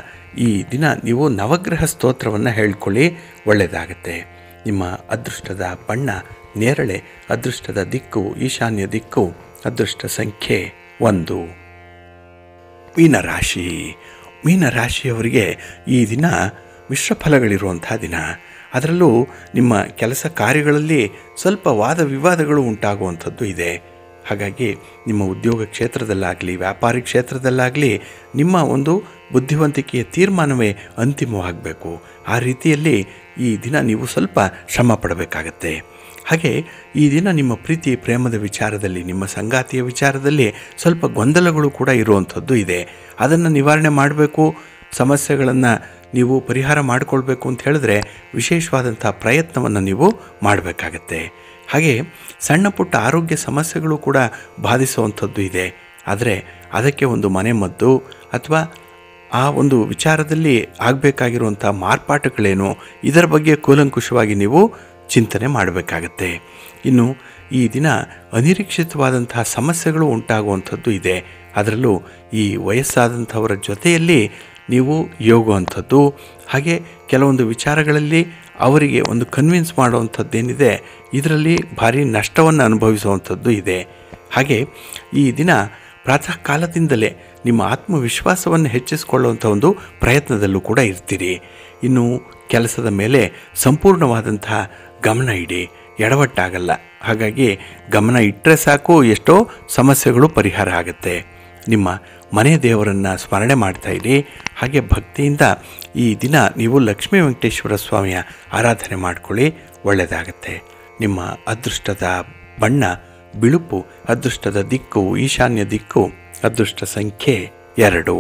S2: ಈ ದಿನ ನೀವು ನವಗ್ರಹ ಸ್ತೋತ್ರವನ್ನು ಹೇಳ್ಕೊಳ್ಳಿ, ಒಳ್ಳೆಯದಾಗುತ್ತೆ. ನಿಮ್ಮ ಅದೃಷ್ಟದ ಬಣ್ಣ ನೇರಳೆ, ಅದೃಷ್ಟದ ದಿಕ್ಕು ಈಶಾನ್ಯ ದಿಕ್ಕು, ಅದೃಷ್ಟ ಸಂಖ್ಯೆ 1. ಮೀನರಾಶಿ. ಮೀನರಾಶಿಯವರಿಗೆ ಈ ದಿನ ಮಿಶ್ರ ಫಲಗಳಿರುವಂಥ ದಿನ. ಅದರಲ್ಲೂ ನಿಮ್ಮ ಕೆಲಸ ಕಾರ್ಯಗಳಲ್ಲಿ ಸ್ವಲ್ಪ ವಾದ ವಿವಾದಗಳು ಉಂಟಾಗುವಂಥದ್ದು ಇದೆ. ಹಾಗಾಗಿ ನಿಮ್ಮ ಉದ್ಯೋಗ ಕ್ಷೇತ್ರದಲ್ಲಾಗಲಿ ವ್ಯಾಪಾರಿ ಕ್ಷೇತ್ರದಲ್ಲಾಗಲಿ ನಿಮ್ಮ ಒಂದು ಬುದ್ಧಿವಂತಿಕೆಯ ತೀರ್ಮಾನವೇ ಅಂತಿಮವಾಗಬೇಕು. ಆ ರೀತಿಯಲ್ಲಿ ಈ ದಿನ ನೀವು ಸ್ವಲ್ಪ ಶ್ರಮ ಪಡಬೇಕಾಗತ್ತೆ. ಹಾಗೆ ಈ ದಿನ ನಿಮ್ಮ ಪ್ರೀತಿ ಪ್ರೇಮದ ವಿಚಾರದಲ್ಲಿ, ನಿಮ್ಮ ಸಂಗಾತಿಯ ವಿಚಾರದಲ್ಲಿ ಸ್ವಲ್ಪ ಗೊಂದಲಗಳು ಕೂಡ ಇರುವಂಥದ್ದು ಇದೆ. ಅದನ್ನು ನಿವಾರಣೆ ಮಾಡಬೇಕು, ಸಮಸ್ಯೆಗಳನ್ನು ನೀವು ಪರಿಹಾರ ಮಾಡಿಕೊಳ್ಬೇಕು ಅಂತ ಹೇಳಿದ್ರೆ ವಿಶೇಷವಾದಂಥ ಪ್ರಯತ್ನವನ್ನು ನೀವು ಮಾಡಬೇಕಾಗತ್ತೆ. ಹಾಗೆ ಸಣ್ಣ ಪುಟ್ಟ ಆರೋಗ್ಯ ಸಮಸ್ಯೆಗಳು ಕೂಡ ಬಾಧಿಸುವಂಥದ್ದು ಇದೆ. ಆದರೆ ಅದಕ್ಕೆ ಒಂದು ಮನೆಮದ್ದು ಅಥವಾ ಆ ಒಂದು ವಿಚಾರದಲ್ಲಿ ಆಗಬೇಕಾಗಿರುವಂಥ ಮಾರ್ಪಾಟುಗಳೇನು, ಇದರ ಬಗ್ಗೆ ಕೂಲಂಕುಷವಾಗಿ ನೀವು ಚಿಂತನೆ ಮಾಡಬೇಕಾಗತ್ತೆ. ಇನ್ನು ಈ ದಿನ ಅನಿರೀಕ್ಷಿತವಾದಂತಹ ಸಮಸ್ಯೆಗಳು ಉಂಟಾಗುವಂಥದ್ದು ಇದೆ. ಅದರಲ್ಲೂ ಈ ವಯಸ್ಸಾದಂಥವರ ಜೊತೆಯಲ್ಲಿ ನೀವು ಯೋಗುವಂಥದ್ದು, ಹಾಗೆ ಕೆಲವೊಂದು ವಿಚಾರಗಳಲ್ಲಿ ಅವರಿಗೆ ಒಂದು ಕನ್ವಿನ್ಸ್ ಮಾಡುವಂಥದ್ದೇನಿದೆ, ಇದರಲ್ಲಿ ಭಾರಿ ನಷ್ಟವನ್ನು ಅನುಭವಿಸುವಂಥದ್ದು ಇದೆ. ಹಾಗೆ ಈ ದಿನ ಪ್ರಾತಃ ಕಾಲದಿಂದಲೇ ನಿಮ್ಮ ಆತ್ಮವಿಶ್ವಾಸವನ್ನು ಹೆಚ್ಚಿಸಿಕೊಳ್ಳುವಂಥ ಒಂದು ಪ್ರಯತ್ನದಲ್ಲೂ ಕೂಡ ಇರ್ತೀರಿ. ಇನ್ನು ಕೆಲಸದ ಮೇಲೆ ಸಂಪೂರ್ಣವಾದಂಥ ಗಮನ ಇಡಿ, ಎಡವಟ್ಟಾಗಲ್ಲ. ಹಾಗಾಗಿ ಗಮನ ಇಟ್ಟರೆ ಸಾಕು, ಎಷ್ಟೋ ಸಮಸ್ಯೆಗಳು ಪರಿಹಾರ ಆಗುತ್ತೆ. ನಿಮ್ಮ ಮನೆ ದೇವರನ್ನು ಸ್ಮರಣೆ ಮಾಡ್ತಾಯಿರಿ. ಹಾಗೆ ಭಕ್ತಿಯಿಂದ ಈ ದಿನ ನೀವು ಲಕ್ಷ್ಮೀ ವೆಂಕಟೇಶ್ವರ ಸ್ವಾಮಿಯ ಆರಾಧನೆ ಮಾಡಿಕೊಳ್ಳಿ, ಒಳ್ಳೆಯದಾಗತ್ತೆ. ನಿಮ್ಮ ಅದೃಷ್ಟದ ಬಣ್ಣ ಬಿಳುಪು, ಅದೃಷ್ಟದ ದಿಕ್ಕು ಈಶಾನ್ಯ ದಿಕ್ಕು, ಅದೃಷ್ಟ ಸಂಖ್ಯೆ 2.